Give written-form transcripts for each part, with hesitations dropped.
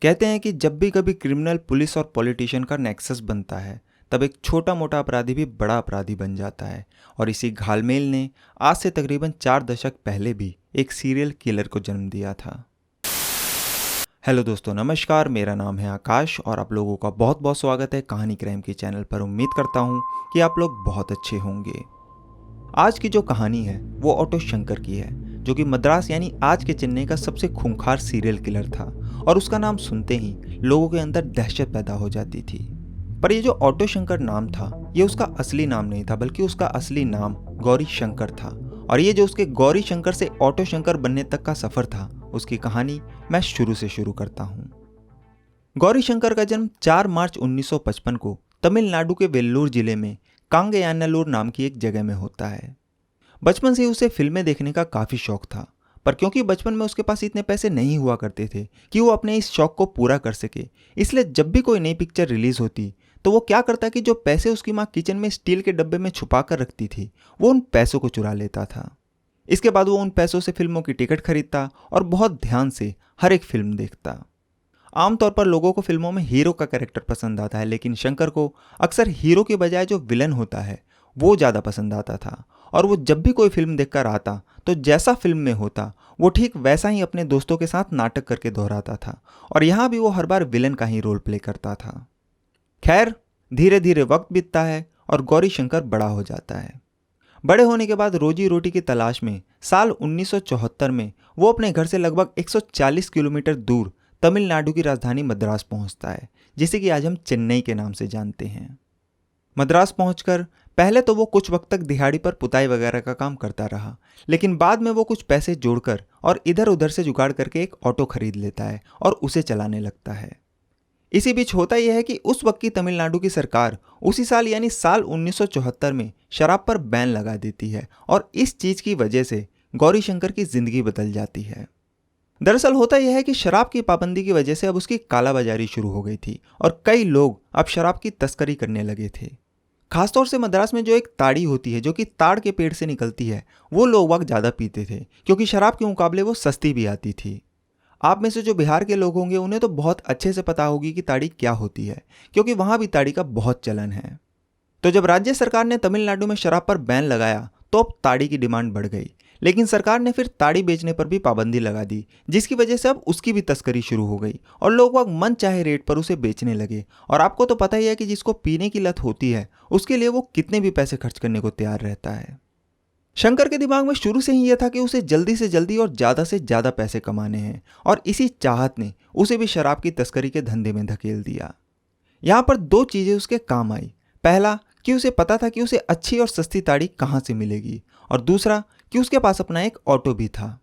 कहते हैं कि जब भी कभी क्रिमिनल पुलिस और पॉलिटिशियन का नेक्सस बनता है, तब एक छोटा मोटा अपराधी भी बड़ा अपराधी बन जाता है। और इसी घालमेल ने आज से तकरीबन 4 दशक पहले भी एक सीरियल किलर को जन्म दिया था। हेलो दोस्तों, नमस्कार। मेरा नाम है आकाश और आप लोगों का बहुत बहुत स्वागत है कहानी क्राइम के चैनल पर। उम्मीद करता हूँ कि आप लोग बहुत अच्छे होंगे। आज की जो कहानी है वो ऑटो शंकर की है, जो कि मद्रास यानी आज के चेन्नई का सबसे खूंखार सीरियल किलर था। और उसका नाम सुनते ही लोगों के अंदर दहशत पैदा हो जाती थी। पर ये जो ऑटो शंकर नाम था, ये उसका असली नाम नहीं था, बल्कि उसका असली नाम गौरी शंकर था। और ये जो उसके गौरी शंकर से ऑटो शंकर बनने तक का सफर था, उसकी कहानी मैं शुरू से शुरू करता हूँ। गौरी शंकर का जन्म 4 मार्च 1955 को तमिलनाडु के वेल्लोर जिले में कांगयानालूर नाम की एक जगह में होता है। बचपन से ही उसे फिल्में देखने का काफ़ी शौक था, पर क्योंकि बचपन में उसके पास इतने पैसे नहीं हुआ करते थे कि वो अपने इस शौक को पूरा कर सके, इसलिए जब भी कोई नई पिक्चर रिलीज होती तो वो क्या करता कि जो पैसे उसकी माँ किचन में स्टील के डब्बे में छुपा कर रखती थी, वो उन पैसों को चुरा लेता था। इसके बाद वो उन पैसों से फिल्मों की टिकट खरीदता और बहुत ध्यान से हर एक फिल्म देखता। आमतौर पर लोगों को फिल्मों में हीरो का कैरेक्टर पसंद आता है, लेकिन शंकर को अक्सर हीरो के बजाय जो विलन होता है वो ज़्यादा पसंद आता था। और वो जब भी कोई फिल्म देखकर आता तो जैसा फिल्म में होता वो ठीक वैसा ही अपने दोस्तों के साथ नाटक करके दोहराता था। और यहाँ भी वो हर बार विलन का ही रोल प्ले करता था। खैर, धीरे धीरे वक्त बीतता है और गौरी शंकर बड़ा हो जाता है। बड़े होने के बाद रोजी रोटी की तलाश में साल 1974 में वो अपने घर से लगभग 140 किलोमीटर दूर तमिलनाडु की राजधानी मद्रास पहुंचता है, जिसे कि आज हम चेन्नई के नाम से जानते हैं। मद्रास पहुंचकर पहले तो वो कुछ वक्त तक दिहाड़ी पर पुताई वगैरह का काम करता रहा, लेकिन बाद में वो कुछ पैसे जोड़कर और इधर उधर से जुगाड़ करके एक ऑटो खरीद लेता है और उसे चलाने लगता है। इसी बीच होता यह है कि उस वक्त की तमिलनाडु की सरकार उसी साल यानी साल 1974 में शराब पर बैन लगा देती है और इस चीज की वजह से गौरी शंकर की जिंदगी बदल जाती है। दरअसल होता यह है कि शराब की पाबंदी की वजह से अब उसकी कालाबाजारी शुरू हो गई थी और कई लोग अब शराब की तस्करी करने लगे थे। खासतौर से मद्रास में जो एक ताड़ी होती है, जो कि ताड़ के पेड़ से निकलती है, वो लोग वक्त ज़्यादा पीते थे, क्योंकि शराब के मुकाबले वो सस्ती भी आती थी। आप में से जो बिहार के लोग होंगे उन्हें तो बहुत अच्छे से पता होगी कि ताड़ी क्या होती है, क्योंकि वहाँ भी ताड़ी का बहुत चलन है। तो जब राज्य सरकार ने तमिलनाडु में शराब पर बैन लगाया तो अब ताड़ी की डिमांड बढ़ गई, लेकिन सरकार ने फिर ताड़ी बेचने पर भी पाबंदी लगा दी, जिसकी वजह से अब उसकी भी तस्करी शुरू हो गई और लोग वह मन चाहे रेट पर उसे बेचने लगे। और आपको तो पता ही है कि जिसको पीने की लत होती है उसके लिए वो कितने भी पैसे खर्च करने को तैयार रहता है। शंकर के दिमाग में शुरू से ही यह था कि उसे जल्दी से जल्दी और ज़्यादा से ज़्यादा पैसे कमाने हैं, और इसी चाहत ने उसे भी शराब की तस्करी के धंधे में धकेल दिया। यहाँ पर दो चीज़ें उसके काम आई। पहला कि उसे पता था कि उसे अच्छी और सस्ती ताड़ी कहाँ से मिलेगी, और दूसरा कि उसके पास अपना एक ऑटो भी था।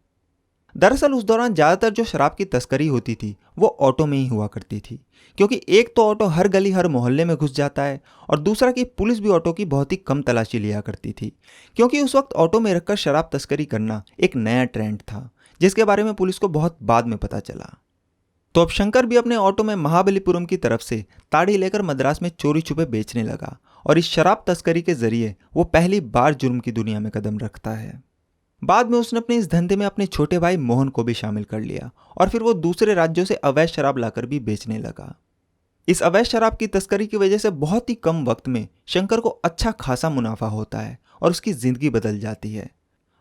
दरअसल उस दौरान ज़्यादातर जो शराब की तस्करी होती थी वो ऑटो में ही हुआ करती थी, क्योंकि एक तो ऑटो हर गली हर मोहल्ले में घुस जाता है, और दूसरा कि पुलिस भी ऑटो की बहुत ही कम तलाशी लिया करती थी, क्योंकि उस वक्त ऑटो में रखकर शराब तस्करी करना एक नया ट्रेंड था, जिसके बारे में पुलिस को बहुत बाद में पता चला। तो अब शंकर भी अपने ऑटो में महाबलीपुरम की तरफ से ताड़ी लेकर मद्रास में चोरी छुपे बेचने लगा, और इस शराब तस्करी के जरिए वो पहली बार जुर्म की दुनिया में कदम रखता है। बाद में उसने अपने इस धंधे में अपने छोटे भाई मोहन को भी शामिल कर लिया, और फिर वो दूसरे राज्यों से अवैध शराब लाकर भी बेचने लगा। इस अवैध शराब की तस्करी की वजह से बहुत ही कम वक्त में शंकर को अच्छा खासा मुनाफा होता है और उसकी जिंदगी बदल जाती है।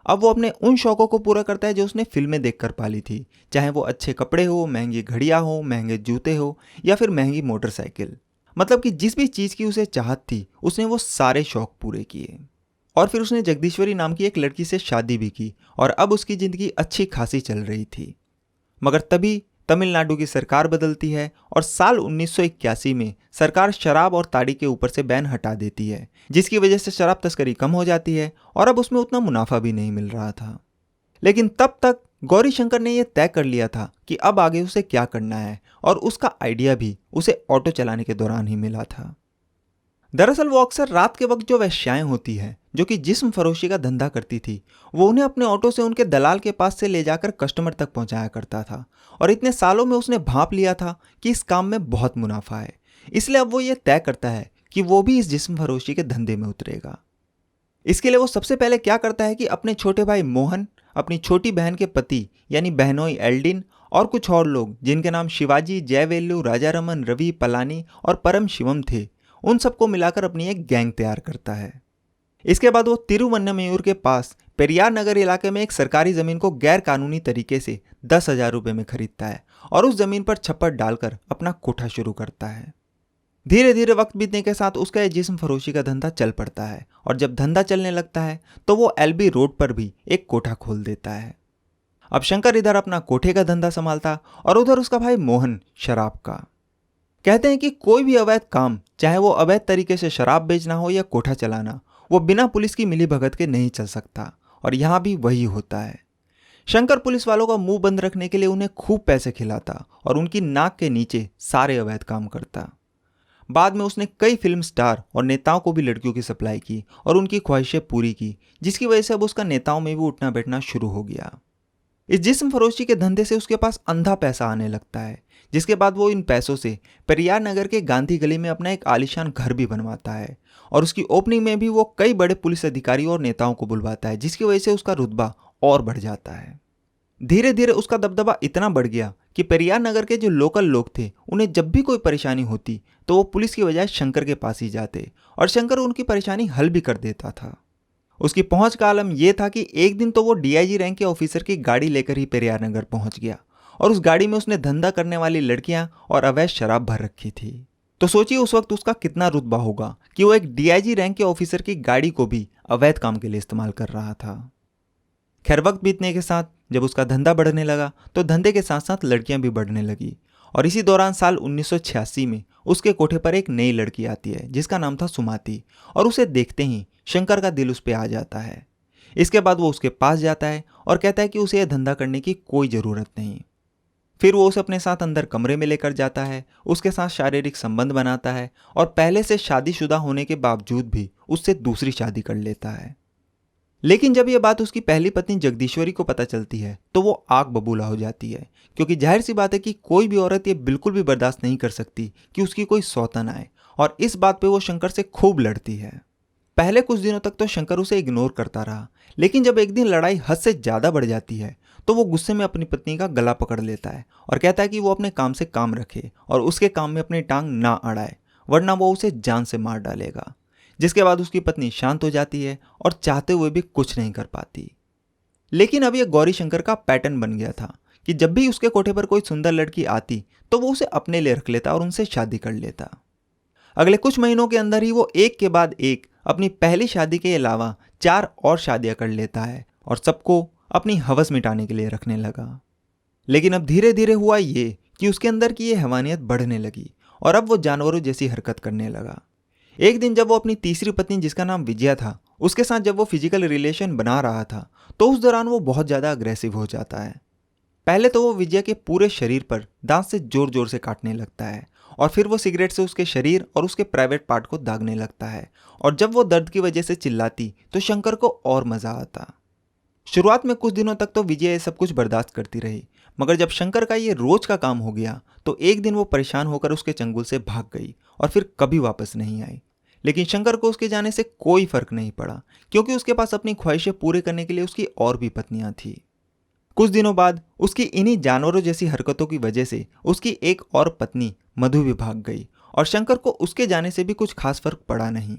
अब वो अपने उन शौकों को पूरा करता है जो उसने फिल्में देखकर पाली थी, चाहे वो अच्छे कपड़े हो, महंगी घड़ियां हो, महंगे जूते हो, या फिर महंगी मोटरसाइकिल। मतलब कि जिस भी चीज़ की उसे चाहत थी उसने वो सारे शौक पूरे किए। और फिर उसने जगदीश्वरी नाम की एक लड़की से शादी भी की, और अब उसकी ज़िंदगी अच्छी खासी चल रही थी। मगर तभी तमिलनाडु की सरकार बदलती है और साल 1981 में सरकार शराब और ताड़ी के ऊपर से बैन हटा देती है, जिसकी वजह से शराब तस्करी कम हो जाती है और अब उसमें उतना मुनाफा भी नहीं मिल रहा था। लेकिन तब तक गौरी शंकर ने यह तय कर लिया था कि अब आगे उसे क्या करना है, और उसका आइडिया भी उसे ऑटो चलाने के दौरान ही मिला था। दरअसल वो अक्सर रात के वक्त जो वेश्याएं होती हैं, जो कि जिस्म फरोशी का धंधा करती थी, वो उन्हें अपने ऑटो से उनके दलाल के पास से ले जाकर कस्टमर तक पहुंचाया करता था। और इतने सालों में उसने भांप लिया था कि इस काम में बहुत मुनाफा है, इसलिए अब वो ये तय करता है कि वो भी इस जिस्म फरोशी के धंधे में उतरेगा। इसके लिए वो सबसे पहले क्या करता है कि अपने छोटे भाई मोहन, अपनी छोटी बहन के पति यानी बहनोई एल्डिन और कुछ और लोग जिनके नाम शिवाजी, जयवेलु, राजारमन, रवि, पलानी और परम शिवम थे, उन सबको मिलाकर अपनी एक गैंग तैयार करता है। इसके बाद वो तिरुवन्नमयूर के पास पेरियार नगर इलाके में एक सरकारी जमीन को गैर कानूनी तरीके से 10,000 रुपये में खरीदता है और उस जमीन पर छप्पर डालकर अपना कोठा शुरू करता है। धीरे धीरे वक्त बीतने के साथ उसका यह जिस्म फरोशी का धंधा चल पड़ता है और जब धंधा चलने लगता है तो वो एलबी रोड पर भी एक कोठा खोल देता है। अब शंकर इधर अपना कोठे का धंधा संभालता और उधर उसका भाई मोहन शराब का। कहते हैं कि कोई भी अवैध काम, चाहे वो अवैध तरीके से शराब बेचना हो या कोठा चलाना, वो बिना पुलिस की मिलीभगत के नहीं चल सकता, और यहां भी वही होता है। शंकर पुलिस वालों का मुंह बंद रखने के लिए उन्हें खूब पैसे खिलाता और उनकी नाक के नीचे सारे अवैध काम करता। बाद में उसने कई फिल्म स्टार और नेताओं को भी लड़कियों की सप्लाई की और उनकी ख्वाहिशें पूरी की, जिसकी वजह से अब उसका नेताओं में भी उठना बैठना शुरू हो गया। इस जिस्म फरोशी के धंधे से उसके पास अंधा पैसा आने लगता है, जिसके बाद वो इन पैसों से पेरियार नगर के गांधी गली में अपना एक आलीशान घर भी बनवाता है और उसकी ओपनिंग में भी वो कई बड़े पुलिस अधिकारियों और नेताओं को बुलवाता है, जिसकी वजह से उसका रुतबा और बढ़ जाता है। धीरे धीरे उसका दबदबा इतना बढ़ गया कि पेरियार नगर के जो लोकल लोग थे, उन्हें जब भी कोई परेशानी होती तो वो पुलिस की बजाय शंकर के पास ही जाते और शंकर उनकी परेशानी हल भी कर देता था। उसकी पहुंच का आलम यह था कि एक दिन तो वो डीआईजी रैंक के ऑफिसर की गाड़ी लेकर ही पेरियार नगर पहुंच गया और उस गाड़ी में उसने धंधा करने वाली लड़कियां और अवैध शराब भर रखी थी। तो सोचिए उस वक्त उसका कितना रुतबा होगा कि वो एक डीआईजी रैंक के ऑफिसर की गाड़ी को भी अवैध काम के लिए इस्तेमाल कर रहा था। खैर, वक्त बीतने के साथ जब उसका धंधा बढ़ने लगा तो धंधे के साथ साथ लड़कियां भी बढ़ने लगी और इसी दौरान साल 1986 में उसके कोठे पर एक नई लड़की आती है जिसका नाम था सुमाती, और उसे देखते ही शंकर का दिल उस पर आ जाता है। इसके बाद वो उसके पास जाता है और कहता है कि उसे यह धंधा करने की कोई ज़रूरत नहीं। फिर वो उसे अपने साथ अंदर कमरे में लेकर जाता है, उसके साथ शारीरिक संबंध बनाता है और पहले से शादीशुदा होने के बावजूद भी उससे दूसरी शादी कर लेता है। लेकिन जब यह बात उसकी पहली पत्नी जगदीश्वरी को पता चलती है तो वो आग बबूला हो जाती है, क्योंकि जाहिर सी बात है कि कोई भी औरत ये बिल्कुल भी बर्दाश्त नहीं कर सकती कि उसकी कोई सौतन आए, और इस बात पे वो शंकर से खूब लड़ती है। पहले कुछ दिनों तक तो शंकर उसे इग्नोर करता रहा, लेकिन जब एक दिन लड़ाई हद से ज़्यादा बढ़ जाती है तो वो गुस्से में अपनी पत्नी का गला पकड़ लेता है और कहता है कि वो अपने काम से काम रखे और उसके काम में अपनी टांग ना अड़ाए, वरना वो उसे जान से मार डालेगा। जिसके बाद उसकी पत्नी शांत हो जाती है और चाहते हुए भी कुछ नहीं कर पाती। लेकिन अब यह गौरी शंकर का पैटर्न बन गया था कि जब भी उसके कोठे पर कोई सुंदर लड़की आती तो वो उसे अपने लिए रख लेता और उनसे शादी कर लेता। अगले कुछ महीनों के अंदर ही वो एक के बाद एक अपनी पहली शादी के अलावा 4 और शादियां कर लेता है और सबको अपनी हवस मिटाने के लिए रखने लगा। लेकिन अब धीरे धीरे हुआ ये कि उसके अंदर की ये हैवानियत बढ़ने लगी और अब वो जानवरों जैसी हरकत करने लगा। एक दिन जब वो अपनी तीसरी पत्नी, जिसका नाम विजया था, उसके साथ जब वो फिजिकल रिलेशन बना रहा था तो उस दौरान वो बहुत ज़्यादा अग्रेसिव हो जाता है। पहले तो वो विजया के पूरे शरीर पर दांत से जोर जोर से काटने लगता है और फिर वो सिगरेट से उसके शरीर और उसके प्राइवेट पार्ट को दागने लगता है, और जब वो दर्द की वजह से चिल्लाती तो शंकर को और मज़ा आता। शुरुआत में कुछ दिनों तक तो विजय ये सब कुछ बर्दाश्त करती रही, मगर जब शंकर का ये रोज का काम हो गया तो एक दिन वो परेशान होकर उसके चंगुल से भाग गई और फिर कभी वापस नहीं आई। लेकिन शंकर को उसके जाने से कोई फर्क नहीं पड़ा, क्योंकि उसके पास अपनी ख्वाहिशें पूरे करने के लिए उसकी और भी पत्नियां थी। कुछ दिनों बाद उसकी इन्हीं जानवरों जैसी हरकतों की वजह से उसकी एक और पत्नी मधु भी भाग गई और शंकर को उसके जाने से भी कुछ खास फर्क पड़ा नहीं।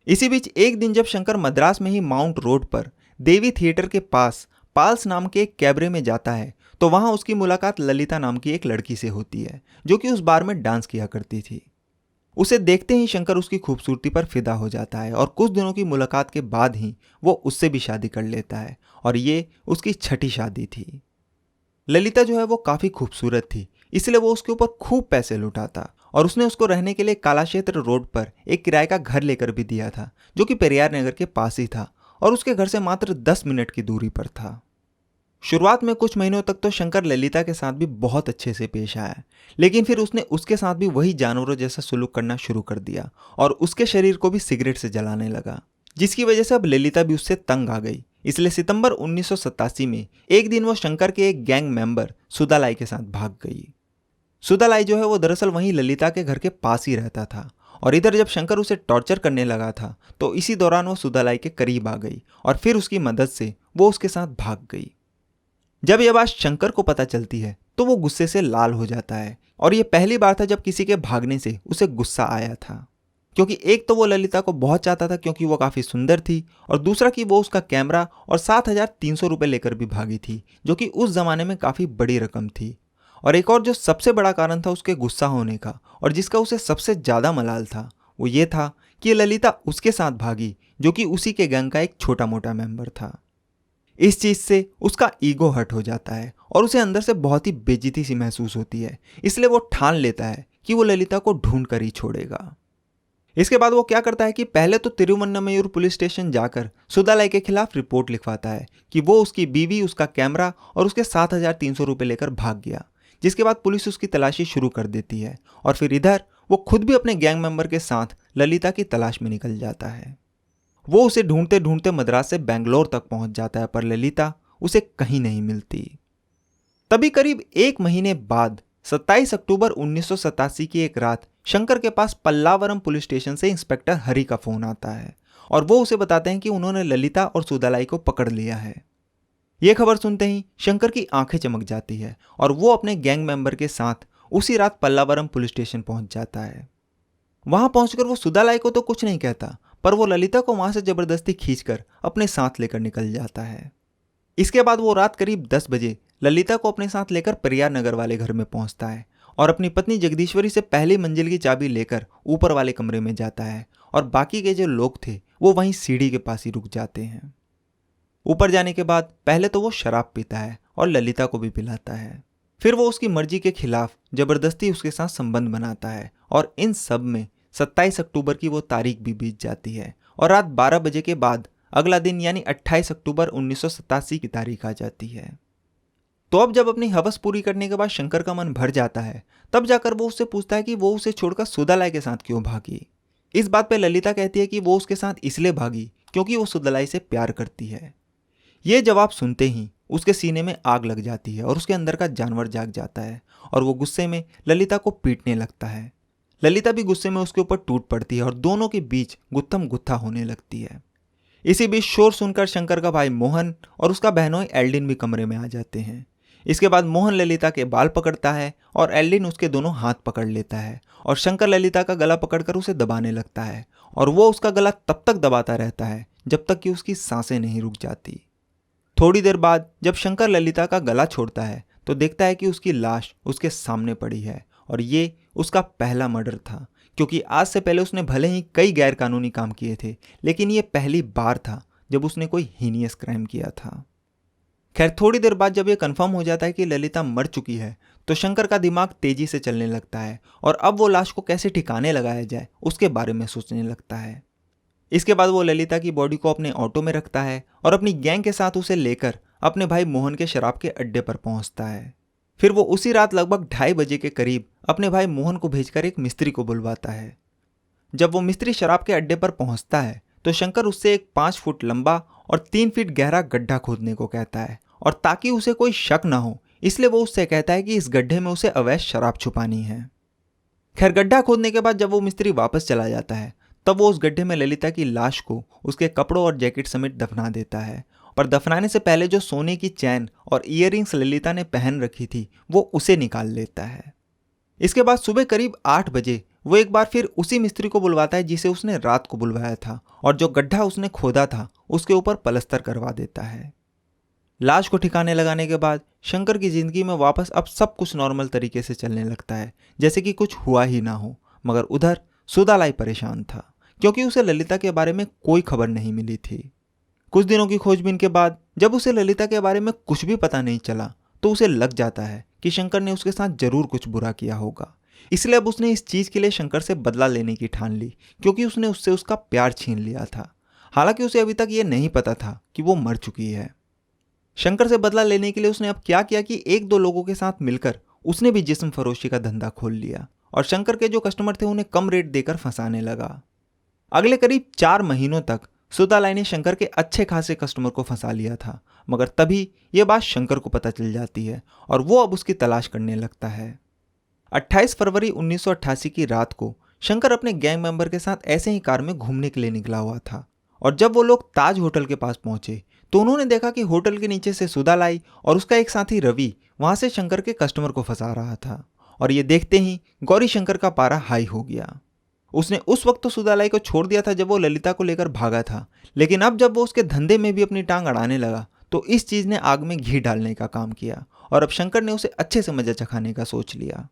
इसी बीच एक दिन जब शंकर मद्रास में ही माउंट रोड पर देवी थिएटर के पास पाल्स नाम के एक कैबरे में जाता है तो वहां उसकी मुलाकात ललिता नाम की एक लड़की से होती है, जो कि उस बार में डांस किया करती थी। उसे देखते ही शंकर उसकी खूबसूरती पर फिदा हो जाता है और कुछ दिनों की मुलाकात के बाद ही वो उससे भी शादी कर लेता है और ये उसकी 6ठी शादी थी। ललिता जो है वो काफ़ी खूबसूरत थी, इसलिए वो उसके ऊपर खूब पैसे लुटाता और उसने उसको रहने के लिए कालाक्षेत्र रोड पर एक किराए का घर लेकर भी दिया था, जो कि पेरियार नगर के पास ही था और उसके घर से मात्र 10 मिनट की दूरी पर था। शुरुआत में कुछ महीनों तक तो शंकर ललिता के साथ भी बहुत अच्छे से पेश आया, लेकिन फिर उसने उसके साथ भी वही जानवरों जैसा सुलूक करना शुरू कर दिया और उसके शरीर को भी सिगरेट से जलाने लगा, जिसकी वजह से अब ललिता भी उससे तंग आ गई। इसलिए सितंबर 1987 में एक दिन वो शंकर के एक गैंग मेंबर सुदालाई के साथ भाग गई। सुदालाई जो है वो दरअसल वहीं ललिता के घर के पास ही रहता था और इधर जब शंकर उसे टॉर्चर करने लगा था तो इसी दौरान वो सुदालाई के करीब आ गई और फिर उसकी मदद से वो उसके साथ भाग गई। जब यह बात शंकर को पता चलती है तो वो गुस्से से लाल हो जाता है और ये पहली बार था जब किसी के भागने से उसे गुस्सा आया था। क्योंकि एक तो वो ललिता को बहुत चाहता था क्योंकि वो काफ़ी सुंदर थी, और दूसरा कि वो उसका कैमरा और 7,300 रुपये लेकर भी भागी थी, जो कि उस ज़माने में काफ़ी बड़ी रकम थी। और एक और जो सबसे बड़ा कारण था उसके गुस्सा होने का और जिसका उसे सबसे ज़्यादा मलाल था, वो ये था कि ललिता उसके साथ भागी जो कि उसी के गैंग का एक छोटा मोटा मेंबर था। इस चीज़ से उसका ईगो हर्ट हो जाता है और उसे अंदर से बहुत ही बेइज्जती सी महसूस होती है, इसलिए वो ठान लेता है कि वो ललिता को ढूंढ कर ही छोड़ेगा। इसके बाद वो क्या करता है कि पहले तो तिरुवन्नमयूर पुलिस स्टेशन जाकर सुधालाई के खिलाफ रिपोर्ट लिखवाता है कि वो उसकी बीवी, उसका कैमरा और उसके 7,300 रुपये लेकर भाग गया। जिसके बाद पुलिस उसकी तलाशी शुरू कर देती है और फिर इधर वो खुद भी अपने गैंग मेंबर के साथ ललिता की तलाश में निकल जाता है। वो उसे ढूंढते ढूंढते मद्रास से बेंगलोर तक पहुंच जाता है, पर ललिता उसे कहीं नहीं मिलती। तभी करीब एक महीने बाद 27 अक्टूबर 1987 की एक रात शंकर के पास पल्लावरम पुलिस स्टेशन से इंस्पेक्टर हरि का फोन आता है और वो उसे बताते हैं कि उन्होंने ललिता और सुधालाई को पकड़ लिया है। ये खबर सुनते ही शंकर की आंखें चमक जाती है और वो अपने गैंग मेंबर के साथ उसी रात पल्लावरम पुलिस स्टेशन पहुंच जाता है। वहां पहुंचकर वो सुधालाई को तो कुछ नहीं कहता, पर वो ललिता को वहां से जबरदस्ती खींचकर अपने साथ लेकर निकल जाता है। इसके बाद वो रात करीब 10 बजे ललिता को अपने साथ लेकर परियार नगर वाले घर में पहुंचता है और अपनी पत्नी जगदीश्वरी से पहली मंजिल की चाबी लेकर ऊपर वाले कमरे में जाता है और बाकी के जो लोग थे वो वहीं सीढ़ी के पास ही रुक जाते हैं। ऊपर जाने के बाद पहले तो वो शराब पीता है और ललिता को भी पिलाता है। फिर वो उसकी मर्जी के खिलाफ जबरदस्ती उसके साथ संबंध बनाता है और इन सब में 27 अक्टूबर की वो तारीख भी बीत जाती है और रात 12 बजे के बाद अगला दिन यानी 28 अक्टूबर 1987 की तारीख आ जाती है। तो अब जब अपनी हवस पूरी करने के बाद शंकर का मन भर जाता है, तब जाकर वो उससे पूछता है कि वो उसे छोड़कर सुधालाई के साथ क्यों भागी। इस बात पे ललिता कहती है कि वो उसके साथ इसलिए भागी क्योंकि वो सुधालाई से प्यार करती है। ये जवाब सुनते ही उसके सीने में आग लग जाती है और उसके अंदर का जानवर जाग जाता है और वो गुस्से में ललिता को पीटने लगता है। ललिता भी गुस्से में उसके ऊपर टूट पड़ती है और दोनों के बीच गुत्थम गुत्था होने लगती है। इसी बीच शोर सुनकर शंकर का भाई मोहन और उसका बहनोई एल्डिन भी कमरे में आ जाते हैं। इसके बाद मोहन ललिता के बाल पकड़ता है और एल्डिन उसके दोनों हाथ पकड़ लेता है और शंकर ललिता का गला पकड़कर उसे दबाने लगता है और वो उसका गला तब तक दबाता रहता है जब तक कि उसकी सांसें नहीं रुक जाती। थोड़ी देर बाद जब शंकर ललिता का गला छोड़ता है तो देखता है कि उसकी लाश उसके सामने पड़ी है और ये उसका पहला मर्डर था, क्योंकि आज से पहले उसने भले ही कई गैर कानूनी काम किए थे, लेकिन ये पहली बार था जब उसने कोई हीनियस क्राइम किया था। खैर थोड़ी देर बाद जब ये कंफर्म हो जाता है कि ललिता मर चुकी है तो शंकर का दिमाग तेजी से चलने लगता है और अब वो लाश को कैसे ठिकाने लगाया जाए उसके बारे में सोचने लगता है। इसके बाद वो ललिता की बॉडी को अपने ऑटो में रखता है और अपनी गैंग के साथ उसे लेकर अपने भाई मोहन के शराब के अड्डे पर पहुंचता है। फिर वो उसी रात लगभग 2:30 बजे के करीब अपने भाई मोहन को भेजकर एक मिस्त्री को बुलवाता है। जब वो मिस्त्री शराब के अड्डे पर पहुंचता है तो शंकर उससे एक 5 फुट लंबा और 3 फीट गहरा गड्ढा खोदने को कहता है और ताकि उसे कोई शक ना हो इसलिए वो उससे कहता है कि इस गड्ढे में उसे अवैध शराब छुपानी है। खैर गड्ढा खोदने के बाद जब वो मिस्त्री वापस चला जाता है तब वो उस गड्ढे में ललिता की लाश को उसके कपड़ों और जैकेट समेत दफना देता है, पर दफनाने से पहले जो सोने की चैन और ईयरिंग्स ललिता ने पहन रखी थी वो उसे निकाल लेता है। इसके बाद सुबह करीब 8 बजे वो एक बार फिर उसी मिस्त्री को बुलवाता है जिसे उसने रात को बुलवाया था और जो गड्ढा उसने खोदा था उसके ऊपर पलस्तर करवा देता है। लाश को ठिकाने लगाने के बाद शंकर की जिंदगी में वापस अब सब कुछ नॉर्मल तरीके से चलने लगता है, जैसे कि कुछ हुआ ही ना हो। मगर उधर सुधालाई परेशान था क्योंकि उसे ललिता के बारे में कोई खबर नहीं मिली थी। कुछ दिनों की खोजबीन के बाद जब उसे ललिता के बारे में कुछ भी पता नहीं चला तो उसे लग जाता है कि शंकर ने उसके साथ जरूर कुछ बुरा किया होगा। इसलिए अब उसने इस चीज के लिए शंकर से बदला लेने की ठान ली, क्योंकि उसने उससे उसका प्यार छीन लिया था। हालांकि उसे अभी तक ये नहीं पता था कि वो मर चुकी है। शंकर से बदला लेने के लिए उसने अब क्या किया कि 1-2 लोगों के साथ मिलकर उसने भी जिस्म फरोशी का धंधा खोल लिया और शंकर के जो कस्टमर थे उन्हें कम रेट देकर फंसाने लगा। अगले करीब 4 महीनों तक सुधालाई ने शंकर के अच्छे खासे कस्टमर को फंसा लिया था, मगर तभी यह बात शंकर को पता चल जाती है और वो अब उसकी तलाश करने लगता है। 28 फरवरी 1988 की रात को शंकर अपने गैंग मेंबर के साथ ऐसे ही कार में घूमने के लिए निकला हुआ था और जब वो लोग ताज होटल के पास पहुंचे तो उन्होंने देखा कि होटल के नीचे से सुधालाई और उसका एक साथी रवि वहां से शंकर के कस्टमर को फंसा रहा था। और ये देखते ही गौरी शंकर का पारा हाई हो गया। उसने उस वक्त तो सुधालाई को छोड़ दिया था जब वो ललिता को लेकर भागा था, लेकिन अब जब वो उसके धंधे में भी अपनी टांग अड़ाने लगा तो इस चीज ने आग में घी डालने का काम किया और अब शंकर ने उसे अच्छे से मजा चखाने का सोच लिया।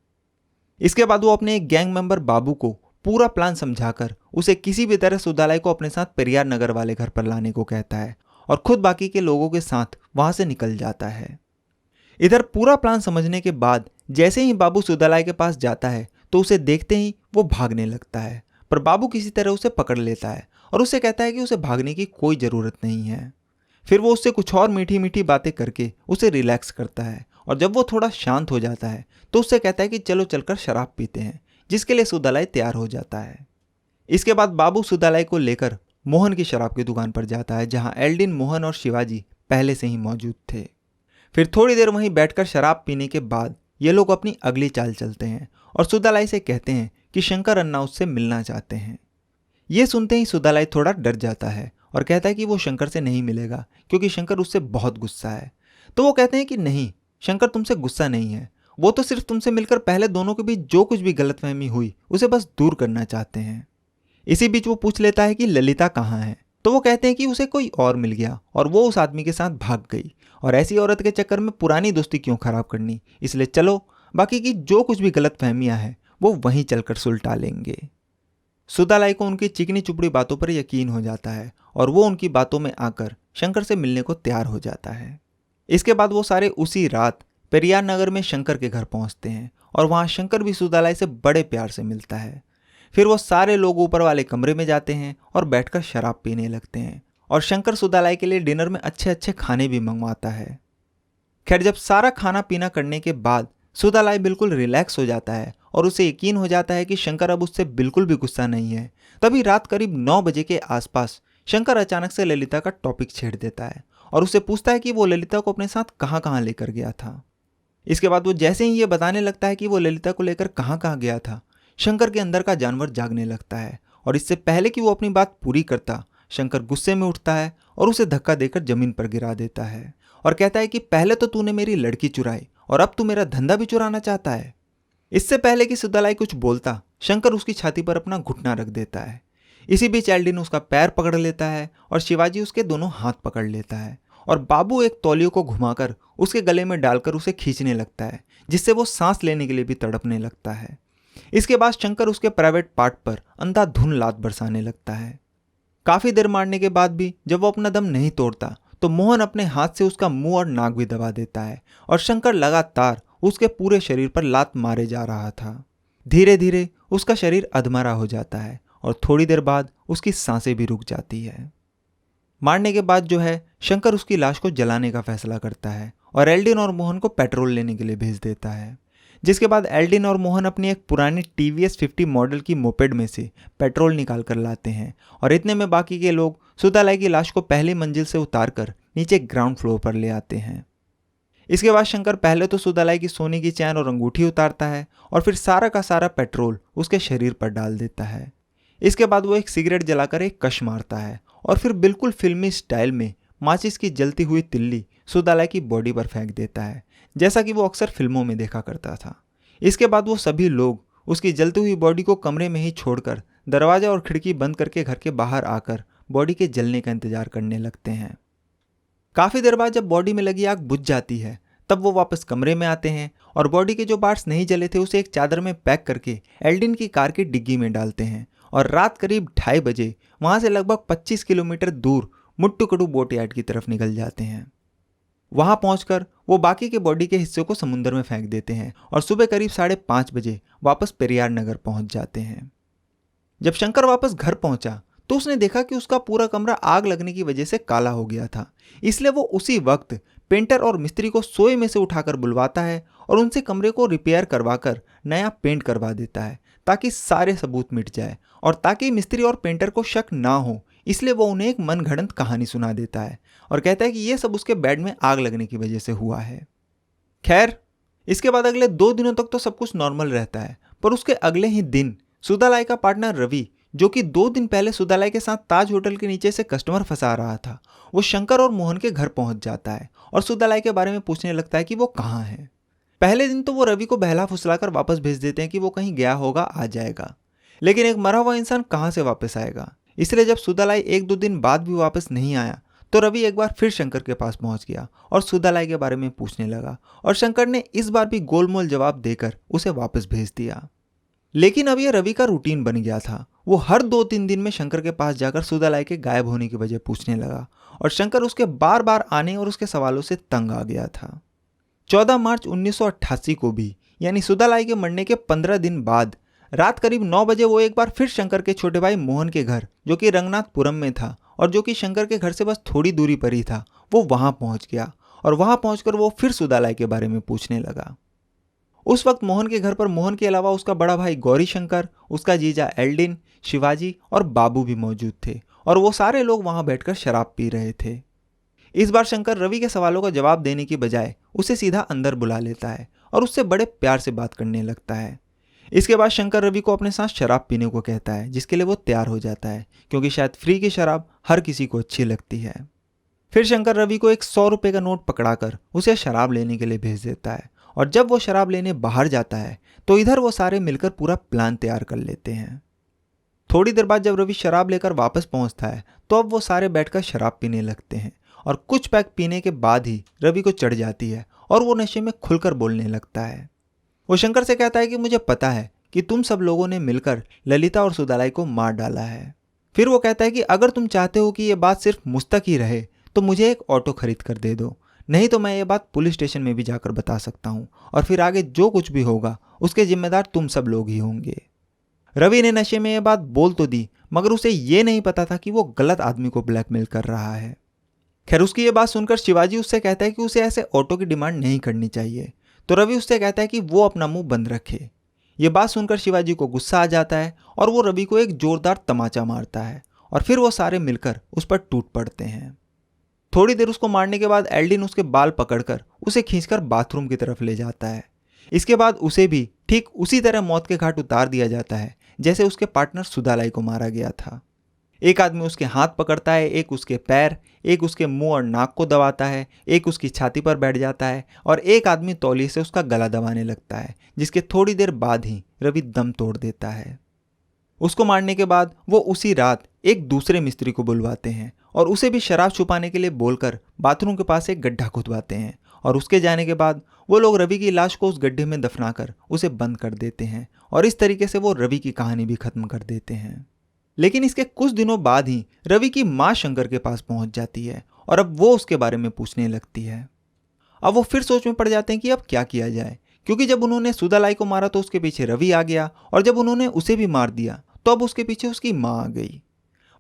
इसके बाद वो अपने एक गैंग मेंबर बाबू को पूरा प्लान समझाकर उसे किसी भी तरह सुधालाई को अपने साथ पेरियार नगर वाले घर पर लाने को कहता है और खुद बाकी के लोगों के साथ वहां से निकल जाता है। इधर पूरा प्लान समझने के बाद जैसे ही बाबू सुधालाई के पास जाता है तो उसे देखते ही वो भागने लगता है, पर बाबू किसी तरह उसे पकड़ लेता है और उसे कहता है कि उसे भागने की कोई ज़रूरत नहीं है। फिर वो उससे कुछ और मीठी मीठी बातें करके उसे रिलैक्स करता है और जब वो थोड़ा शांत हो जाता है तो उससे कहता है कि चलो चलकर शराब पीते हैं, जिसके लिए सुधालाई तैयार हो जाता है। इसके बाद बाबू सुधालाई को लेकर मोहन की शराब की दुकान पर जाता है जहां एल्डिन, मोहन और शिवाजी पहले से ही मौजूद थे। फिर थोड़ी देर वहीं बैठकर शराब पीने के बाद ये लोग अपनी अगली चाल चलते हैं और सुधालाई से कहते हैं कि शंकर अन्ना उससे मिलना चाहते हैं। ये सुनते ही सुधालाई थोड़ा डर जाता है और कहता है कि वो शंकर से नहीं मिलेगा क्योंकि शंकर उससे बहुत गुस्सा है। तो वो कहते हैं कि नहीं, शंकर तुमसे गुस्सा नहीं है, वो तो सिर्फ तुमसे मिलकर पहले दोनों के बीच जो कुछ भी गलतफहमी हुई उसे बस दूर करना चाहते हैं। इसी बीच वो पूछ लेता है कि ललिता कहाँ है, तो वो कहते हैं कि उसे कोई और मिल गया और वो उस आदमी के साथ भाग गई और ऐसी औरत के चक्कर में पुरानी दोस्ती क्यों खराब करनी, इसलिए चलो बाकी की जो कुछ भी गलतफहमियां हैं वो वहीं चलकर सुलटा लेंगे। सुधालाई को उनकी चिकनी चुपड़ी बातों पर यकीन हो जाता है और वो उनकी बातों में आकर शंकर से मिलने को तैयार हो जाता है। इसके बाद वो सारे उसी रात पेरियार नगर में शंकर के घर पहुंचते हैं और वहां शंकर भी सुधालाई से बड़े प्यार से मिलता है। फिर वो सारे लोग ऊपर वाले कमरे में जाते हैं और बैठकर शराब पीने लगते हैं और शंकर सुधालाई के लिए डिनर में अच्छे अच्छे खाने भी मंगवाता है। खैर, जब सारा खाना पीना करने के बाद सुधालाई बिल्कुल रिलैक्स हो जाता है और उसे यकीन हो जाता है कि शंकर अब उससे बिल्कुल भी गुस्सा नहीं है, तभी रात करीब 9 बजे के आसपास शंकर अचानक से ललिता का टॉपिक छेड़ देता है और उससे पूछता है कि वो ललिता को अपने साथ कहाँ कहाँ लेकर गया था। इसके बाद वो जैसे ही ये बताने लगता है कि वो ललिता को लेकर कहाँ कहाँ गया था, शंकर के अंदर का जानवर जागने लगता है और इससे पहले कि वो अपनी बात पूरी करता, शंकर गुस्से में उठता है और उसे धक्का देकर जमीन पर गिरा देता है और कहता है कि पहले तो तूने मेरी लड़की चुराई और अब तू मेरा धंधा भी चुराना चाहता है। इससे पहले कि सुधालाई कुछ बोलता, शंकर उसकी छाती पर अपना घुटना रख देता है। इसी बीच एल्डिन उसका पैर पकड़ लेता है और शिवाजी उसके दोनों हाथ पकड़ लेता है और बाबू एक तौलियों को घुमाकर उसके गले में डालकर उसे खींचने लगता है, जिससे वो सांस लेने के लिए भी तड़पने लगता है। इसके बाद शंकर उसके प्राइवेट पार्ट पर अंधाधुंध लात बरसाने लगता है। काफी देर मारने के बाद भी जब वो अपना दम नहीं तोड़ता तो मोहन अपने हाथ से उसका मुंह और नाक भी दबा देता है और शंकर लगातार उसके पूरे शरीर पर लात मारे जा रहा था। धीरे धीरे उसका शरीर अधमरा हो जाता है और थोड़ी देर बाद उसकी सांसें भी रुक जाती है। मारने के बाद जो है, शंकर उसकी लाश को जलाने का फैसला करता है और एल्डिन और मोहन को पेट्रोल लेने के लिए भेज देता है। जिसके बाद एल्डिन और मोहन अपनी एक पुरानी TVS 50 मॉडल की मोपेड में से पेट्रोल निकाल कर लाते हैं और इतने में बाकी के लोग सुधालाई की लाश को पहली मंजिल से उतारकर नीचे ग्राउंड फ्लोर पर ले आते हैं। इसके बाद शंकर पहले तो सुधालाई की सोने की चैन और अंगूठी उतारता है और फिर सारा का सारा पेट्रोल उसके शरीर पर डाल देता है। इसके बाद वो एक सिगरेट जलाकर एक कश मारता है और फिर बिल्कुल फिल्मी स्टाइल में माचिस की जलती हुई तिल्ली सुधालाई की बॉडी पर फेंक देता है, जैसा कि वो अक्सर फिल्मों में देखा करता था। इसके बाद वो सभी लोग उसकी जलती हुई बॉडी को कमरे में ही छोड़कर दरवाजा और खिड़की बंद करके घर के बाहर आकर बॉडी के जलने का इंतजार करने लगते हैं। काफ़ी देर बाद जब बॉडी में लगी आग बुझ जाती है तब वो वापस कमरे में आते हैं और बॉडी के जो पार्ट्स नहीं जले थे उसे एक चादर में पैक करके एल्डिन की कार की डिग्गी में डालते हैं और रात करीब 2:30 बजे वहाँ से लगभग 25 किलोमीटर दूर मुट्टुकड़ू बोट यार्ड की तरफ निकल जाते हैं। वहां पहुंचकर वो बाकी के बॉडी के हिस्से को समुद्र में फेंक देते हैं और सुबह करीब 5:30 बजे वापस पेरियार नगर पहुंच जाते हैं। जब शंकर वापस घर पहुंचा तो उसने देखा कि उसका पूरा कमरा आग लगने की वजह से काला हो गया था। इसलिए वो उसी वक्त पेंटर और मिस्त्री को सोए में से उठाकर बुलवाता है और उनसे कमरे को रिपेयर करवाकर नया पेंट करवा देता है ताकि सारे सबूत मिट जाए और ताकि मिस्त्री और पेंटर को शक ना हो। इसलिए वो उन्हें एक मनगढ़ंत कहानी सुना देता है और कहता है कि ये सब उसके बेड में आग लगने की वजह से हुआ है। खैर, इसके बाद अगले 2 दिनों तक तो सब कुछ नॉर्मल रहता है, पर उसके अगले ही दिन सुधालाई का पार्टनर रवि, जो कि 2 दिन पहले सुदालाई के साथ ताज होटल के नीचे से कस्टमर फंसा रहा था, वो शंकर और मोहन के घर पहुंच जाता है और सुदालाई के बारे में पूछने लगता है कि वो कहाँ है। पहले दिन तो वो रवि को बहला फुसलाकर वापस भेज देते हैं कि वो कहीं गया होगा, आ जाएगा। लेकिन एक मरा हुआ इंसान कहाँ से वापस आएगा, इसलिए जब सुदालाई 1-2 दिन बाद भी वापस नहीं आया तो रवि एक बार फिर शंकर के पास पहुंच गया और सुदालाई के बारे में पूछने लगा, और शंकर ने इस बार भी गोलमोल जवाब देकर उसे वापस भेज दिया। लेकिन अब यह रवि का रूटीन बन गया था। वो हर 2-3 दिन में शंकर के पास जाकर सुदालाई के गायब होने की वजह पूछने लगा और शंकर उसके बार बार आने और उसके सवालों से तंग आ गया था। 14 मार्च 1988 को भी, यानी सुदालाई के मरने के 15 दिन बाद, रात करीब 9 बजे वो एक बार फिर शंकर के छोटे भाई मोहन के घर, जो कि रंगनाथपुरम में था और जो कि शंकर के घर से बस थोड़ी दूरी पर ही था, वो वहां पहुंच गया और वहां पहुंचकर वो फिर सुदालाई के बारे में पूछने लगा। उस वक्त मोहन के घर पर मोहन के अलावा उसका बड़ा भाई गौरी शंकर, उसका जीजा एल्डिन, शिवाजी और बाबू भी मौजूद थे और वो सारे लोग वहां बैठकर शराब पी रहे थे। इस बार शंकर रवि के सवालों का जवाब देने की बजाय उसे सीधा अंदर बुला लेता है और उससे बड़े प्यार से बात करने लगता है। इसके बाद शंकर रवि को अपने साथ शराब पीने को कहता है, जिसके लिए वो तैयार हो जाता है, क्योंकि शायद फ्री की शराब हर किसी को अच्छी लगती है। फिर शंकर रवि को एक 100 रुपये का नोट पकड़ाकर उसे शराब लेने के लिए भेज देता है और जब वो शराब लेने बाहर जाता है तो इधर वो सारे मिलकर पूरा प्लान तैयार कर लेते हैं। थोड़ी देर बाद जब रवि शराब लेकर वापस पहुंचता है तो अब वो सारे बैठकर शराब पीने लगते हैं और कुछ पैक पीने के बाद ही रवि को चढ़ जाती है और वो नशे में खुलकर बोलने लगता है। वो शंकर से कहता है कि मुझे पता है कि तुम सब लोगों ने मिलकर ललिता और सुदालाई को मार डाला है। फिर वो कहता है कि अगर तुम चाहते हो कि ये बात सिर्फ मुझ तक ही रहे तो मुझे एक ऑटो खरीद कर दे दो, नहीं तो मैं ये बात पुलिस स्टेशन में भी जाकर बता सकता हूँ और फिर आगे जो कुछ भी होगा उसके जिम्मेदार तुम सब लोग ही होंगे। रवि ने नशे में ये बात बोल तो दी, मगर उसे ये नहीं पता था कि वो गलत आदमी को ब्लैकमेल कर रहा है। खैर, उसकी ये बात सुनकर शिवाजी उससे कहता है कि उसे ऐसे ऑटो की डिमांड नहीं करनी चाहिए, तो रवि उससे कहता है कि वो अपना मुंह बंद रखे। ये बात सुनकर शिवाजी को गुस्सा आ जाता है और वो रवि को एक जोरदार तमाचा मारता है और फिर वो सारे मिलकर उस पर टूट पड़ते हैं। थोड़ी देर उसको मारने के बाद एल्डिन उसके बाल पकड़कर उसे खींचकर बाथरूम की तरफ ले जाता है। इसके बाद उसे भी ठीक उसी तरह मौत के घाट उतार दिया जाता है जैसे उसके पार्टनर सुदालाई को मारा गया था। एक आदमी उसके हाथ पकड़ता है, एक उसके पैर, एक उसके मुंह और नाक को दबाता है, एक उसकी छाती पर बैठ जाता है और एक आदमी तौलिए से उसका गला दबाने लगता है, जिसके थोड़ी देर बाद ही रवि दम तोड़ देता है। उसको मारने के बाद वो उसी रात एक दूसरे मिस्त्री को बुलवाते हैं और उसे भी शराब छुपाने के लिए बोलकर बाथरूम के पास एक गड्ढा खुदवाते हैं और उसके जाने के बाद वो लोग रवि की लाश को उस गड्ढे में दफनाकर उसे बंद कर देते हैं और इस तरीके से वो रवि की कहानी भी खत्म कर देते हैं। लेकिन इसके कुछ दिनों बाद ही रवि की मां शंकर के पास पहुंच जाती है और अब वो उसके बारे में पूछने लगती है। अब वो फिर सोच में पड़ जाते हैं कि अब क्या किया जाए, क्योंकि जब उन्होंने सुदालाई को मारा तो उसके पीछे रवि आ गया और जब उन्होंने उसे भी मार दिया तो अब उसके पीछे उसकी मां आ गई।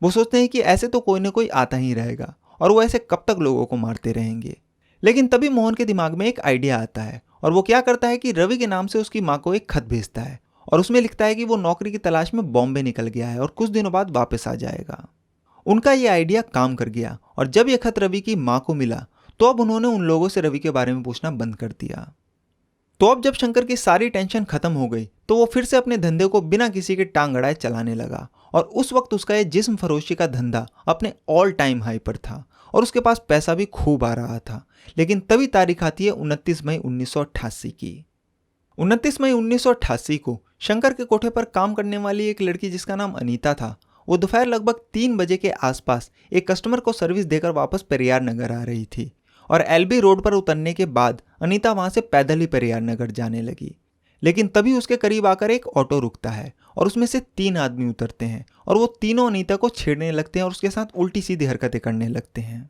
वो सोचते हैं कि ऐसे तो कोई ना कोई आता ही रहेगा और वो ऐसे कब तक लोगों को मारते रहेंगे। लेकिन तभी मोहन के दिमाग में एक आइडिया आता है और वो क्या करता है कि रवि के नाम से उसकी मां को एक खत भेजता है और उसमें लिखता है कि वो नौकरी की तलाश में बॉम्बे निकल गया है और कुछ दिनों बाद वापस आ जाएगा। उनका ये आइडिया काम कर गया और जब ये खत रवि की मां को मिला तो अब उन्होंने उन लोगों से रवि के बारे में पूछना बंद कर दिया। तो अब जब शंकर की सारी टेंशन खत्म हो गई तो वो फिर से अपने धंधे को बिना किसी के टांग अड़ाए चलाने लगा और उस वक्त उसका ये जिस्म फरोशी का धंधा अपने ऑल टाइम हाई पर था और उसके पास पैसा भी खूब आ रहा था। लेकिन तभी तारीख आती है 29 मई 1988 की। 29 मई 1988 को शंकर के कोठे पर काम करने वाली एक लड़की जिसका नाम अनीता था, वो दोपहर लगभग 3 बजे के आसपास एक कस्टमर को सर्विस देकर वापस पेरियार नगर आ रही थी और एलबी रोड पर उतरने के बाद अनीता वहां से पैदल ही पेरियार नगर जाने लगी। लेकिन तभी उसके करीब आकर एक ऑटो रुकता है और उसमें से 3 आदमी उतरते हैं और वो तीनों अनीता को छेड़ने लगते हैं और उसके साथ उल्टी सीधी हरकतें करने लगते हैं।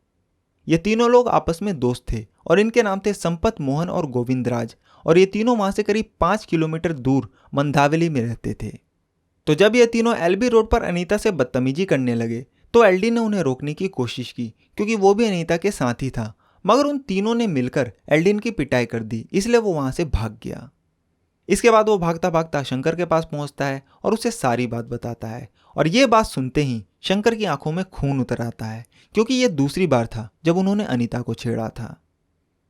ये तीनों लोग आपस में दोस्त थे और इनके नाम थे संपत, मोहन और गोविंदराज और ये तीनों वहां से करीब 5 किलोमीटर दूर मंदावली में रहते थे। तो जब ये तीनों एलबी रोड पर अनीता से बदतमीजी करने लगे तो एलडी ने उन्हें रोकने की कोशिश की, क्योंकि वो भी अनीता के साथ ही था, मगर उन तीनों ने मिलकर एल्डिन की पिटाई कर दी, इसलिए वो वहां से भाग गया। इसके बाद वो भागता भागता शंकर के पास पहुंचता है और उसे सारी बात बताता है और ये बात सुनते ही शंकर की आंखों में खून उतर आता है, क्योंकि ये दूसरी बार था जब उन्होंने अनीता को छेड़ा था।